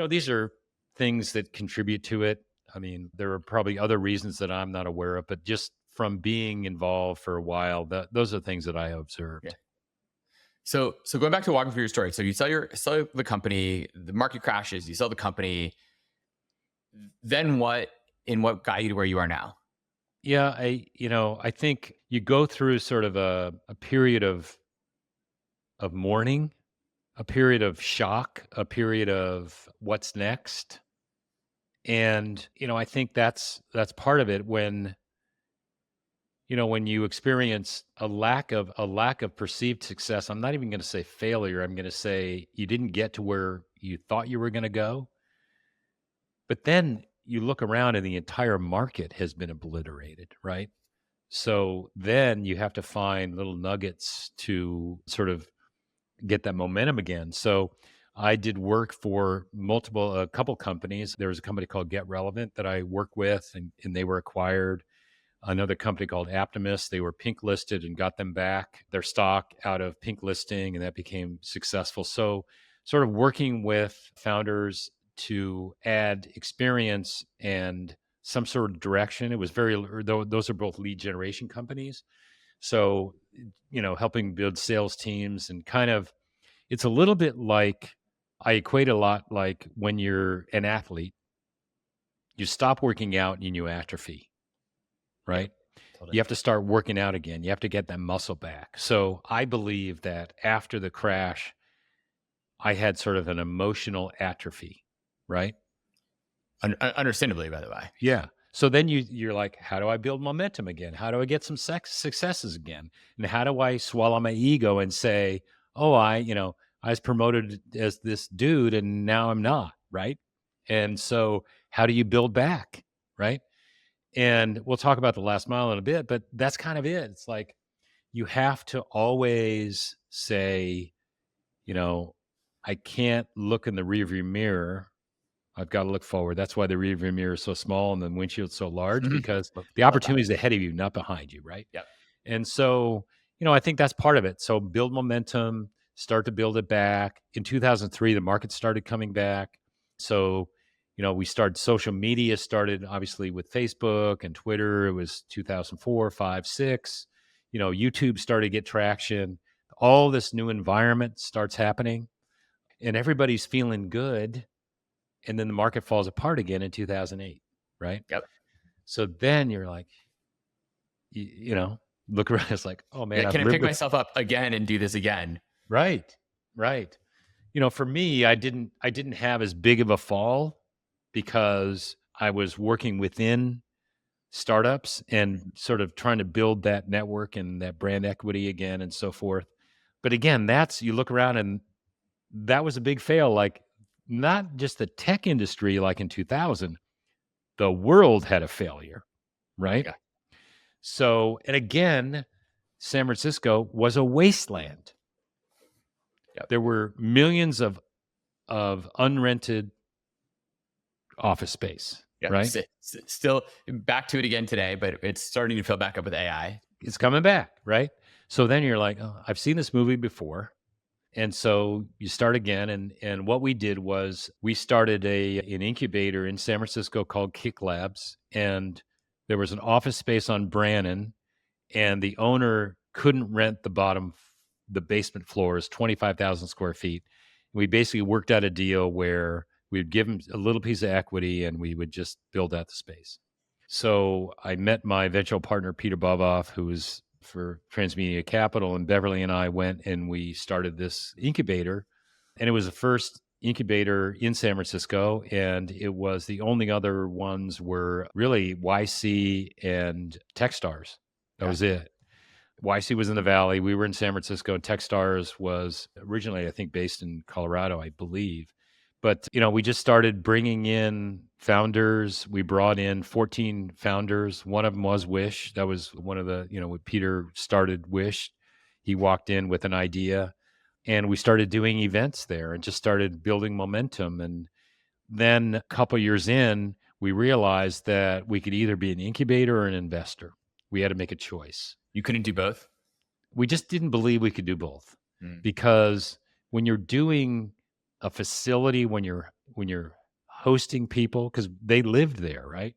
These are things that contribute to it. I mean, there are probably other reasons that I'm not aware of, but just from being involved for a while, those are things that I observed. Yeah. So going back to walking through your story. So you sell the company, the market crashes, you sell the company. Then what? And what got you to where you are now? Yeah, I think you go through sort of a period of mourning, a period of shock, a period of what's next. And, I think that's part of it when you experience a lack of perceived success. I'm not even going to say failure. I'm going to say you didn't get to where you thought you were going to go. But then you look around and the entire market has been obliterated, right? So then you have to find little nuggets to sort of get that momentum again. So I did work for a couple companies. There was a company called Get Relevant that I worked with, and they were acquired. Another company called Aptimus, they were pink listed and got them back their stock out of pink listing, and that became successful. So sort of working with founders to add experience and some sort of direction. It was those are both lead generation companies. So, helping build sales teams and kind of, it's a little bit like, I equate a lot like when you're an athlete, you stop working out and you atrophy, right? Yeah, totally. You have to start working out again. You have to get that muscle back. So I believe that after the crash, I had sort of an emotional atrophy, right? Understandably, by the way. Yeah. So then you're like, how do I build momentum again? How do I get some successes again? And how do I swallow my ego and say, oh, I was promoted as this dude and now I'm not, right? And so how do you build back, right? And we'll talk about the last mile in a bit, but that's kind of it. It's like you have to always say, I can't look in the rearview mirror. I've got to look forward. That's why the rearview mirror is so small and the windshield's so large, because the opportunity is ahead of you, not behind you, right? Yep. And so, I think that's part of it. So build momentum, start to build it back. In 2003, the market started coming back. So, we started, social media started obviously with Facebook and Twitter. It was 2004, 5, 6. YouTube started to get traction. All this new environment starts happening and everybody's feeling good. And then the market falls apart again in 2008, right? Yep. So then you're like, look around. It's like, oh man, Yeah, can I pick myself up again and do this again? Right. For me, I didn't have as big of a fall because I was working within startups and sort of trying to build that network and that brand equity again and so forth. But again, that's you look around and that was a big fail. Like not just the tech industry, like in 2000, the world had a failure, right? Yeah. So, and again, San Francisco was a wasteland. Yep. There were millions of unrented office space, Yep. right? Still back to it again today, but it's starting to fill back up with AI. It's coming back, right? So then you're like, oh, I've seen this movie before. And so you start again. And what we did was we started an incubator in San Francisco called Kick Labs. And there was an office space on Brannan, and the owner couldn't rent the basement floors, 25,000 square feet. We basically worked out a deal where we'd give him a little piece of equity and we would just build out the space. So I met my venture partner, Peter Boboff, who was for Transmedia Capital, and Beverly and I went and we started this incubator. And it was the first incubator in San Francisco. And it was the only other ones were really YC and Techstars. That Yeah. was it. YC was in the Valley. We were in San Francisco, and Techstars was originally, I think, based in Colorado, I believe. But, we just started bringing in founders. We brought in 14 founders. One of them was Wish. That was one of the, when Peter started Wish, he walked in with an idea, and we started doing events there and just started building momentum. And then a couple years in, we realized that we could either be an incubator or an investor. We had to make a choice. You couldn't do both? We just didn't believe we could do both Mm. because when you're doing a facility, when you're hosting people, because they lived there, right?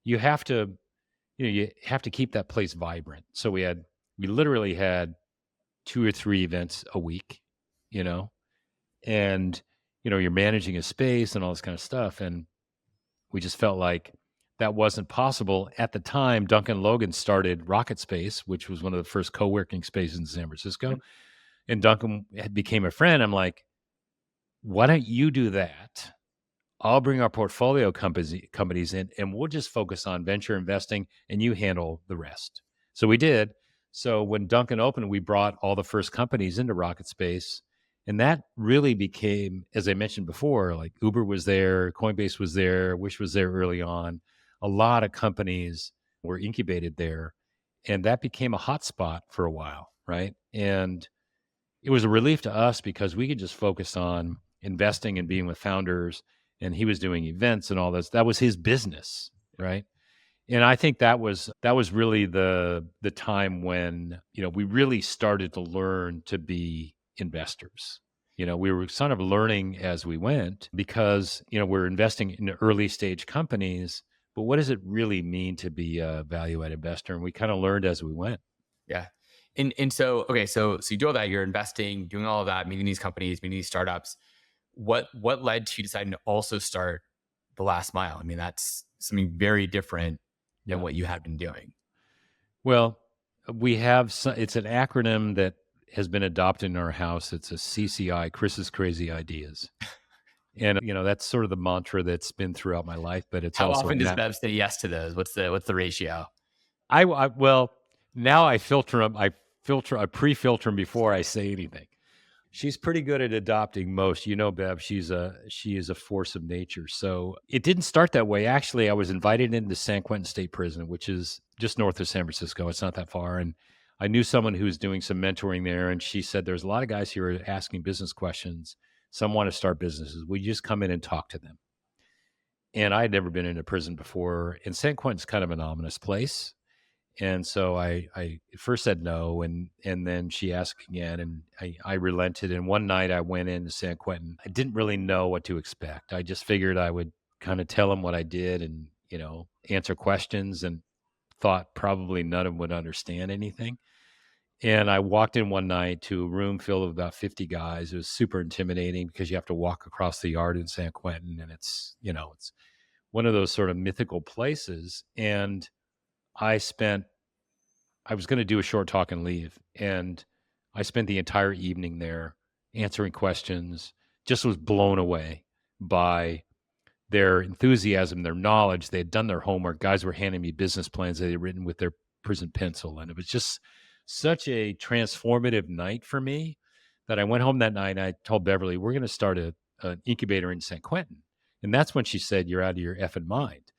You have to, you have to keep that place vibrant. So we literally had 2 or 3 events a week, you know, and you're managing a space and all this kind of stuff, and we just felt like that wasn't possible. At the time, Duncan Logan started Rocket Space, which was one of the first co-working spaces in San Francisco. And Duncan became a friend. I'm like, why don't you do that? I'll bring our portfolio companies in, and we'll just focus on venture investing, and you handle the rest. So we did. So when Duncan opened, we brought all the first companies into Rocket Space. And that really became, as I mentioned before, like Uber was there, Coinbase was there, Wish was there early on. A lot of companies were incubated there. And that became a hotspot for a while, right? And it was a relief to us because we could just focus on investing and being with founders. And he was doing events and all this. That was his business, right? And I think that was really the time when we really started to learn to be investors. We were sort of learning as we went because we're investing in early stage companies. But what does it really mean to be a value add investor? And we kind of learned as we went. Yeah. And so, okay, so you do all that, you're investing, doing all of that, meeting these companies, meeting these startups. What led to you deciding to also start the last mile? I mean, that's something very different than what you had been doing. Well, we have it's an acronym that has been adopted in our house. It's a CCI, Chris's Crazy Ideas. And that's sort of the mantra that's been throughout my life, but it's How also often does Bev say yes to those? What's the ratio? well, now I filter them. I pre-filter them before I say anything. She's pretty good at adopting most. Bev, she is a force of nature. So it didn't start that way. Actually, I was invited into San Quentin State Prison, which is just north of San Francisco. It's not that far. And I knew someone who was doing some mentoring there. And she said, there's a lot of guys here asking business questions. Some want to start businesses. Will you just come in and talk to them? And I had never been in a prison before. And San Quentin's kind of an ominous place. And so I first said no, and then she asked again, and I relented. And one night I went into San Quentin. I didn't really know what to expect. I just figured I would kind of tell them what I did and, answer questions, and thought probably none of them would understand anything. And I walked in one night to a room filled with about 50 guys. It was super intimidating because you have to walk across the yard in San Quentin, and it's one of those sort of mythical places. And I was going to do a short talk and leave. And I spent the entire evening there answering questions, just was blown away by their enthusiasm, their knowledge. They had done their homework. Guys were handing me business plans they had written with their prison pencil. And it was just such a transformative night for me that I went home that night and I told Beverly, we're going to start an incubator in San Quentin. And that's when she said, you're out of your effing mind.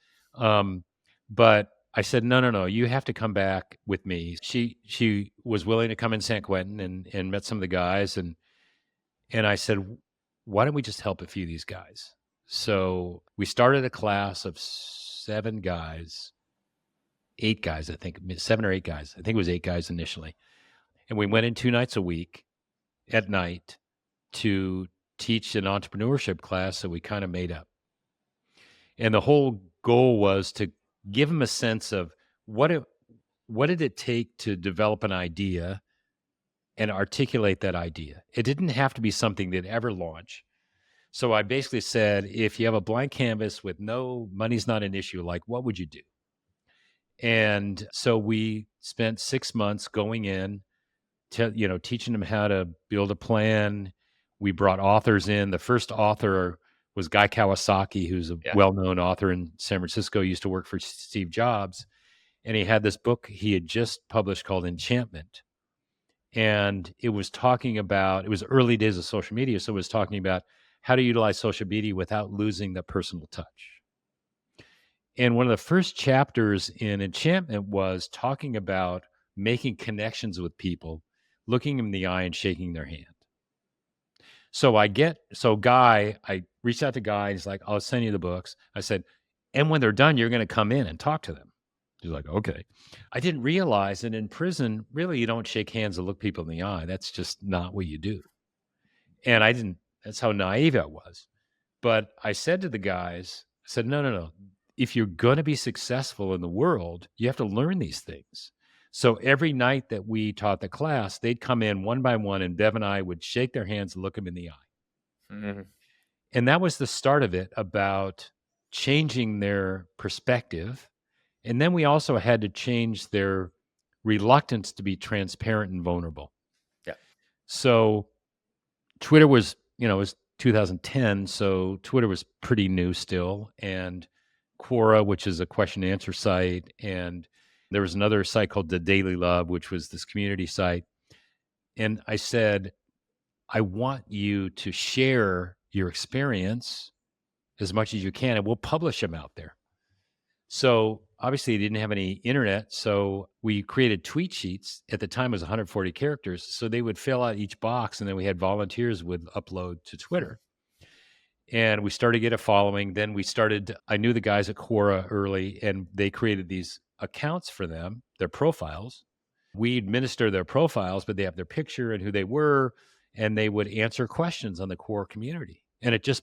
But I said, no, no, no, you have to come back with me. She was willing to come in San Quentin and met some of the guys. And I said, why don't we just help a few of these guys? So we started a class of 7 guys, 8 guys, I think, 7 or 8 guys. I think it was 8 guys initially. And we went in 2 nights a week at night to teach an entrepreneurship class that we kind of made up. And the whole goal was to give them a sense of what did it take to develop an idea and articulate that idea. It didn't have to be something they'd ever launch. So I basically said, if you have a blank canvas with no money's not an issue, like what would you do? And so we spent 6 months going in to, teaching them how to build a plan. We brought authors in. The first author was Guy Kawasaki, who's a well-known author in San Francisco, used to work for Steve Jobs. And he had this book he had just published called Enchantment. And it was talking about, it was early days of social media. So it was talking about how to utilize social media without losing the personal touch. And one of the first chapters in Enchantment was talking about making connections with people, looking them in the eye and shaking their hand. So Guy, I reached out to Guy, he's like, I'll send you the books. I said, and when they're done, you're going to come in and talk to them. He's like, okay. I didn't realize that in prison, really, you don't shake hands and look people in the eye. That's just not what you do. And that's how naive I was. But I said to the guys, I said, no. If you're going to be successful in the world, you have to learn these things. So every night that we taught the class, they'd come in one by one and Bev and I would shake their hands and look them in the eye. Mm-hmm. And that was the start of it, about changing their perspective. And then we also had to change their reluctance to be transparent and vulnerable. Yeah. So Twitter was, it was 2010. So Twitter was pretty new still. And Quora, which is a question and answer site. And there was another site called The Daily Love, which was this community site. And I said, I want you to share your experience as much as you can, and we'll publish them out there. So obviously, they didn't have any internet. So we created tweet sheets. At the time, it was 140 characters. So they would fill out each box, and then we had volunteers would upload to Twitter. And we started to get a following. Then I knew the guys at Quora early, and they created these accounts for them, their profiles. We administer their profiles, but they have their picture and who they were, and they would answer questions on the Quora community. And it just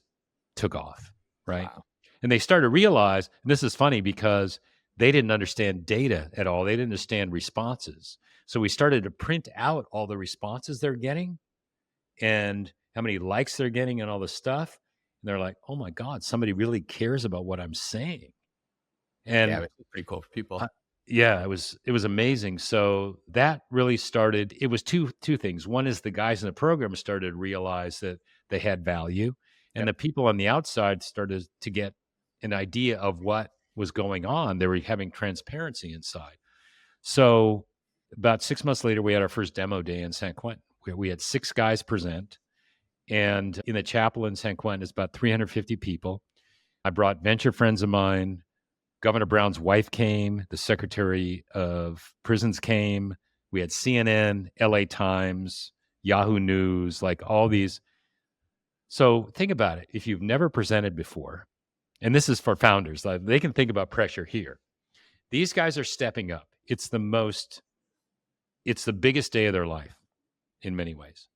took off, right? Wow. And they started to realize, and this is funny because they didn't understand data at all. They didn't understand responses. So we started to print out all the responses they're getting and how many likes they're getting and all this stuff. And they're like, oh my God, somebody really cares about what I'm saying. And yeah, it was pretty cool for people. It was amazing. So that really started, it was two things. One is the guys in the program started to realize that they had value, and the people on the outside started to get an idea of what was going on. They were having transparency inside. So about 6 months later, we had our first demo day in San Quentin. We had 6 guys present. And in the chapel in San Quentin, it's about 350 people. I brought venture friends of mine. Governor Brown's wife came. The Secretary of Prisons came. We had CNN, LA Times, Yahoo News, like all these. So think about it. If you've never presented before, and this is for founders, like they can think about pressure here. These guys are stepping up. It's the biggest day of their life in many ways,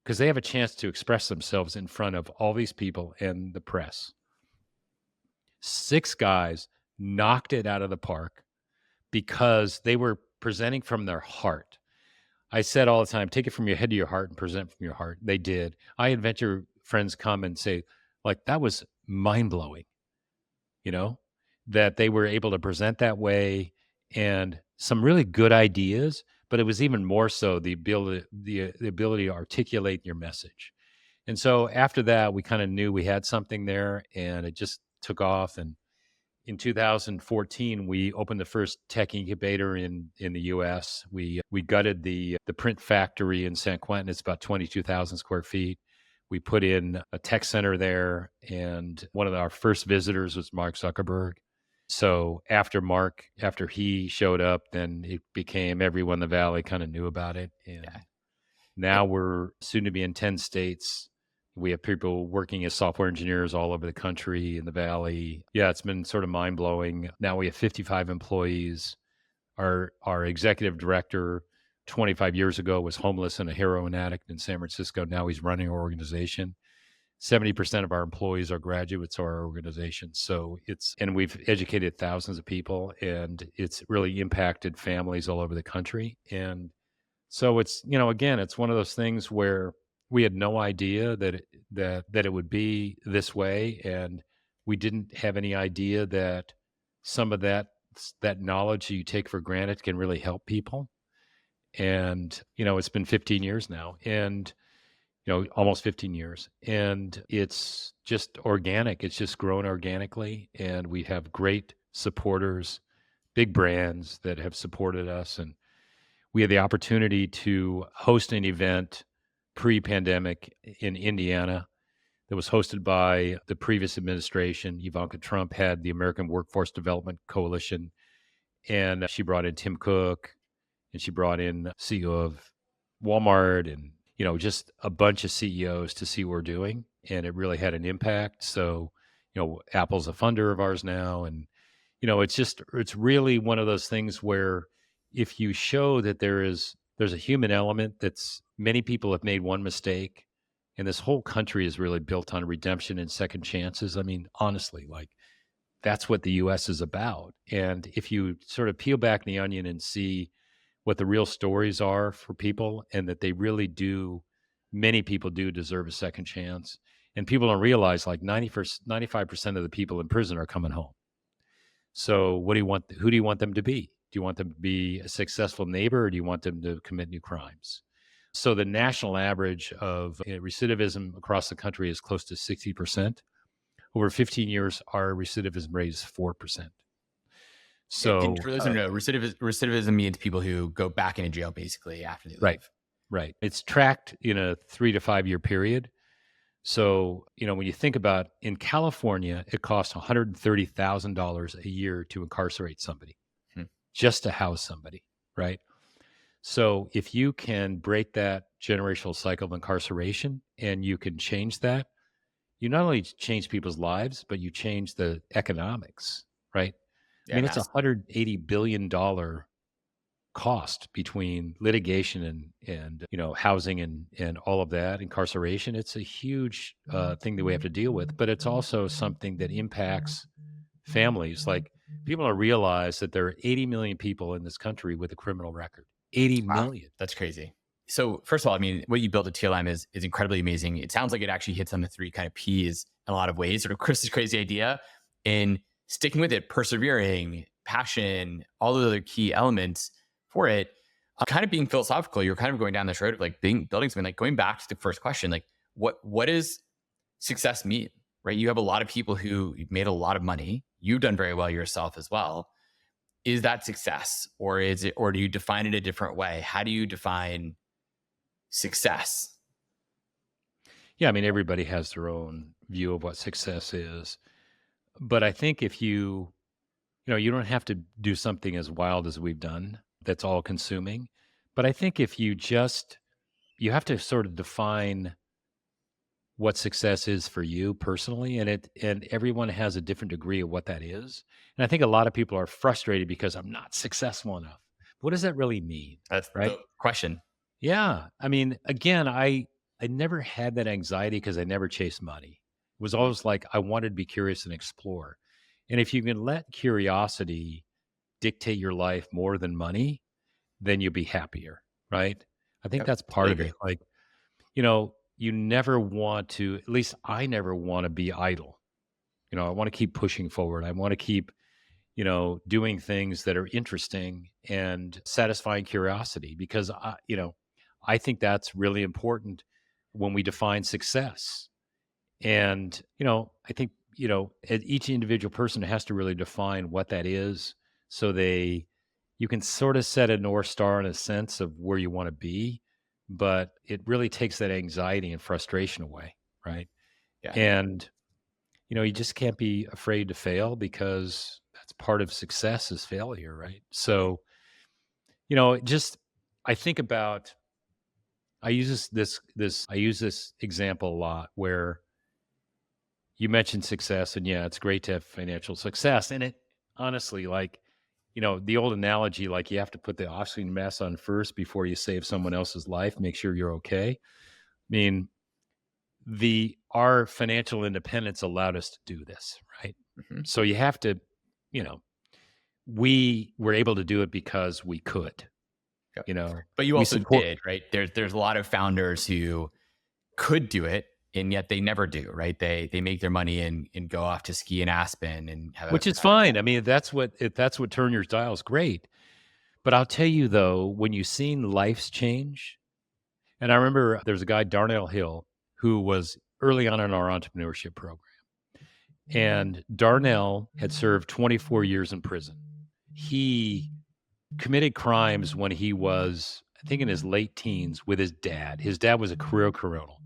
because they have a chance to express themselves in front of all these people and the press. 6 guys knocked it out of the park because they were presenting from their heart. I said all the time, take it from your head to your heart and present from your heart. They did. I had venture friends come and say, like, that was mind-blowing, that they were able to present that way, and some really good ideas, but it was even more so the ability to articulate your message. And so after that, we kind of knew we had something there, and it just took off. And in 2014, we opened the first tech incubator in the U.S. We gutted the print factory in San Quentin. It's about 22,000 square feet. We put in a tech center there, and one of our first visitors was Mark Zuckerberg. So after he showed up, then it became everyone in the valley kind of knew about it. And Yeah. now we're soon to be in 10 states. We have people working as software engineers all over the country in the valley. Yeah, it's been sort of mind blowing. Now we have 55 employees. Our executive director 25 years ago was homeless and a heroin addict in San Francisco. Now he's running our organization. 70% of our employees are graduates of our organization. So and we've educated thousands of people, and it's really impacted families all over the country. And so it's, again, it's one of those things where we had no idea that it would be this way. And we didn't have any idea that some of that knowledge you take for granted can really help people. And, it's been 15 years now, and almost 15 years. And it's just organic. It's just grown organically. And we have great supporters, big brands that have supported us. And we had the opportunity to host an event pre-pandemic in Indiana that was hosted by the previous administration. Ivanka Trump had the American Workforce Development Coalition, and she brought in Tim Cook, and she brought in CEO of Walmart, and just a bunch of CEOs to see what we're doing, and it really had an impact. So, Apple's a funder of ours now, and it's really one of those things where if you show that there's a human element, that's many people have made one mistake, and this whole country is really built on redemption and second chances. I mean, honestly, like that's what the US is about. And if you sort of peel back the onion and see what the real stories are for people, and that they really do, many people do deserve a second chance. And people don't realize like 95% of the people in prison are coming home. So who do you want them to be? Do you want them to be a successful neighbor, or do you want them to commit new crimes? So the national average of recidivism across the country is close to 60%. Over 15 years, our recidivism rate is 4%. And So, for those who don't know, recidivism means people who go back into jail basically after they right, leave. right. It's tracked in a 3 to 5 year period. So, when you think about in California, it costs $130,000 a year to incarcerate somebody, Hmm. just to house somebody, right? So, if you can break that generational cycle of incarceration and you can change that, you not only change people's lives, but you change the economics, right? I Yeah, mean, it's a mass. $180 billion cost between litigation and housing and all of that, incarceration. It's a huge thing that we have to deal with, but it's also something that impacts families. Like, people don't realize that there are 80 million people in this country with a criminal record. 80 Wow, million. that's crazy. So first of all, I mean, what you built at TLM is incredibly amazing. It sounds like it actually hits on the three kind of P's in a lot of ways. Sort of Chris's crazy idea in sticking with it, persevering, passion, all those other key elements for it. Kind of being philosophical, you're kind of going down this road of like building something. Like going back to the first question, like what does success mean? Right? You have a lot of people who made a lot of money. You've done very well yourself as well. Is that success, or do you define it a different way? How do you define success? Yeah, I mean, everybody has their own view of what success is. But I think if you don't have to do something as wild as we've done that's all consuming. But I think if you have to sort of define what success is for you personally, and everyone has a different degree of what that is. And I think a lot of people are frustrated because I'm not successful enough. What does that really mean? That's Right? the question. Yeah. I mean, again, I never had that anxiety because I never chased money. It was always like I wanted to be curious and explore. And if you can let curiosity dictate your life more than money, then you'll be happier, right? I think Yep, that's part totally of it. agree. Like, you never want to, at least I never want to be idle. I want to keep pushing forward. I want to keep, doing things that are interesting and satisfying curiosity, because I think that's really important when we define success. And, I think, each individual person has to really define what that is. So you can sort of set a North Star in a sense of where you want to be, but it really takes that anxiety and frustration away. Right. Yeah. And, you just can't be afraid to fail, because that's part of success is failure. Right. So, just, I think about, I use I use this example a lot, where you mentioned success, and yeah, it's great to have financial success. And it honestly, like, the old analogy, like you have to put the oxygen mask on first before you save someone else's life, make sure you're okay. I mean, our financial independence allowed us to do this, right? Hmm. So you have to, you know, we were able to do it because we could, Yep. you know, But you we also support. did, right? There's a lot of founders who could do it and yet they never do, right? They make their money and go off to ski in Aspen and have Which is fine. I mean, if that's what turn your dials, great. But I'll tell you though, when you've seen lives change, and I remember there's a guy, Darnell Hill, who was early on in our entrepreneurship program. And Darnell had served 24 years in prison. He committed crimes when he was, I think, in his late teens with his dad. His dad was a career criminal.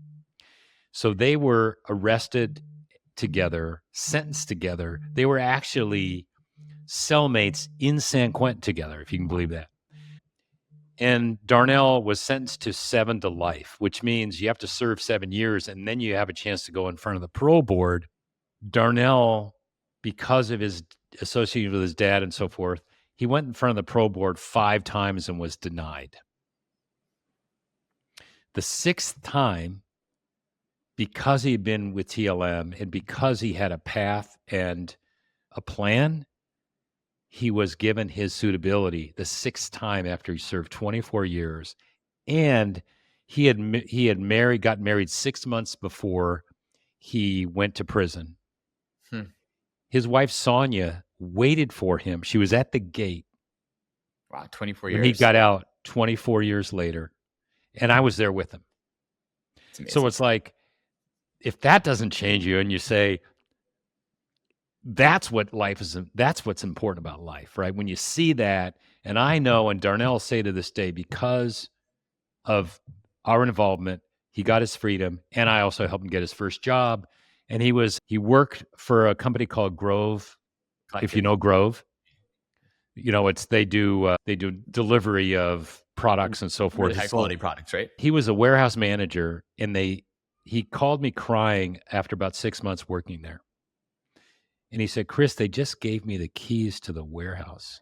So they were arrested together, sentenced together. They were actually cellmates in San Quentin together, if you can believe that. And Darnell was sentenced to 7 to life, which means you have to serve 7 years and then you have a chance to go in front of the parole board. Darnell, because of his association with his dad and so forth, he went in front of the parole board 5 times and was denied. The 6th time, because he'd been with TLM and because he had a path and a plan, he was given his suitability the 6th time after he served 24 years. And he got married 6 months before he went to prison. His wife, Sonia, waited for him. She was at the gate. Wow, 24 when years. he got out 24 years later. And I was there with him. So it's like, if that doesn't change you and you say, that's what life is, that's what's important about life, right? When you see that, and I know, and Darnell say to this day, because of our involvement, he got his freedom, and I also helped him get his first job. And he worked for a company called Grove. If you know Grove, they do delivery of products and so forth. Really high quality products, right? He was a warehouse manager, and he called me crying after about 6 months working there. And he said, "Chris, they just gave me the keys to the warehouse.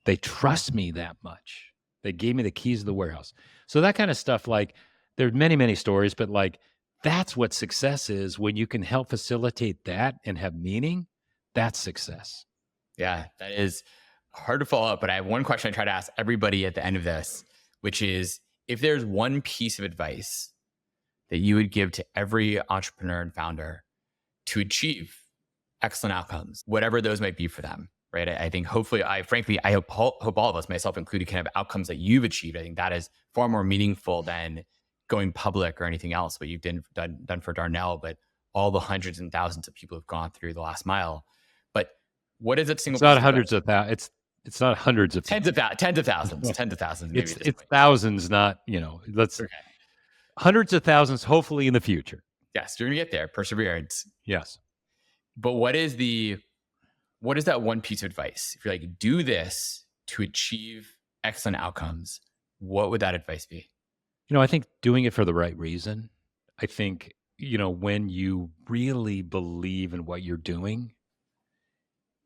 They trust me that much. They gave me the keys to the warehouse." So that kind of stuff, like, there's many, many stories, but like, that's what success is. When you can help facilitate that and have meaning, that's success. Yeah, that is hard to follow up. But I have one question I try to ask everybody at the end of this, which is, if there's one piece of advice that you would give to every entrepreneur and founder to achieve excellent outcomes, whatever those might be for them, right? I think hopefully, I hope all of us, myself included, can have outcomes that you've achieved. I think that is far more meaningful than going public or anything else, what you've done for Darnell, but all the hundreds and thousands of people who've gone through the last mile. But what is it single? It's not hundreds of thousands. It's not hundreds of tens of thousands. Maybe it's thousands, not, let's okay. Hundreds of thousands, hopefully in the future. Yes, you're gonna get there. Perseverance. Yes. But what is that one piece of advice? If you're like, do this to achieve excellent outcomes, what would that advice be? I think doing it for the right reason. I think, when you really believe in what you're doing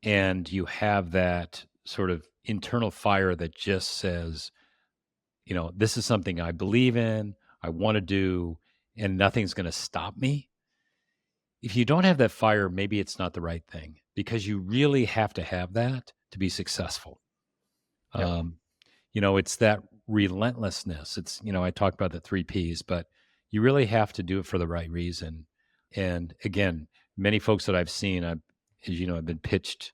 and you have that sort of internal fire that just says, this is something I believe in, I want to do, and nothing's going to stop me. If you don't have that fire, maybe it's not the right thing, because you really have to have that to be successful. Yep. It's that relentlessness. It's, I talked about the 3 Ps, but you really have to do it for the right reason. And again, many folks that I've seen, as you know, I've been pitched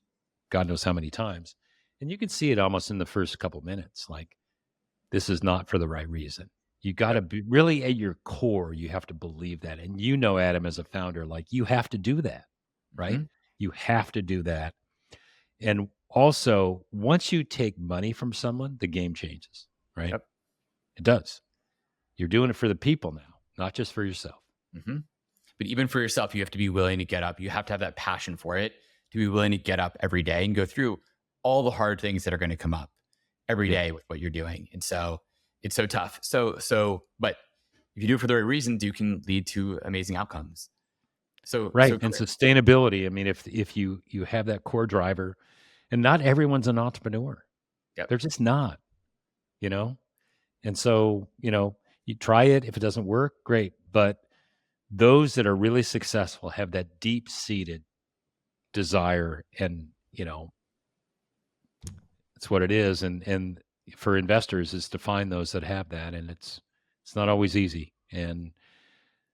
God knows how many times, and you can see it almost in the first couple minutes. Like, this is not for the right reason. You got to be really at your core, you have to believe that. And Adam, as a founder, like you have to do that, right? Hmm. You have to do that. And also, once you take money from someone, the game changes, right? Yep. It does. You're doing it for the people now, not just for yourself. Hmm. But even for yourself, you have to be willing to get up. You have to have that passion for it, to be willing to get up every day and go through all the hard things that are going to come up every Yeah. day with what you're doing. And so it's so tough. But if you do it for the right reasons, you can lead to amazing outcomes. Right. And sustainability. I mean, if you have that core driver, and not everyone's an entrepreneur. Yep. They're just not, you know? And so, you try it. If it doesn't work, great. But those that are really successful have that deep seated desire, and, it's what it is. And for investors is to find those that have that. And it's not always easy. And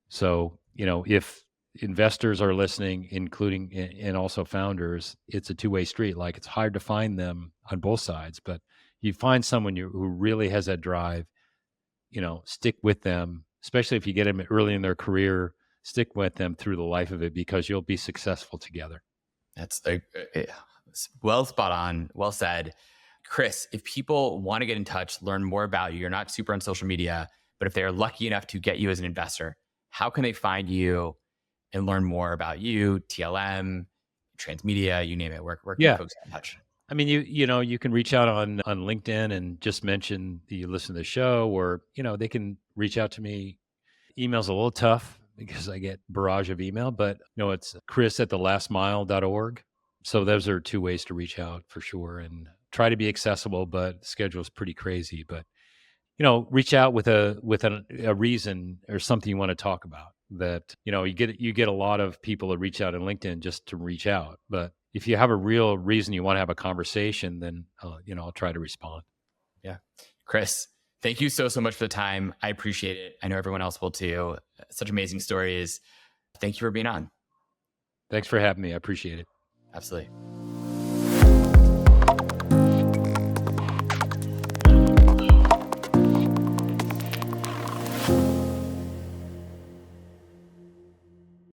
so, if investors are listening, including and also founders, it's a two-way street. Like it's hard to find them on both sides, but you find someone who really has that drive, stick with them, especially if you get them early in their career, stick with them through the life of it because you'll be successful together. That's well spot on. Well said. Chris, if people want to get in touch, learn more about you, you're not super on social media, but if they are lucky enough to get you as an investor, how can they find you and learn more about you, TLM, Transmedia, you name it? Where can folks get in touch? I mean, you can reach out on LinkedIn and just mention that you listen to the show, or, they can reach out to me. Email's a little tough because I get barrage of email, but it's chris@thelastmile.org. So those are two ways to reach out for sure, and try to be accessible, but the schedule is pretty crazy. But, reach out with a reason or something you want to talk about. That, you get a lot of people that reach out on LinkedIn just to reach out. But if you have a real reason you want to have a conversation, then, I'll try to respond. Yeah. Chris, thank you so much for the time. I appreciate it. I know everyone else will too. Such amazing stories. Thank you for being on. Thanks for having me. I appreciate it. Absolutely.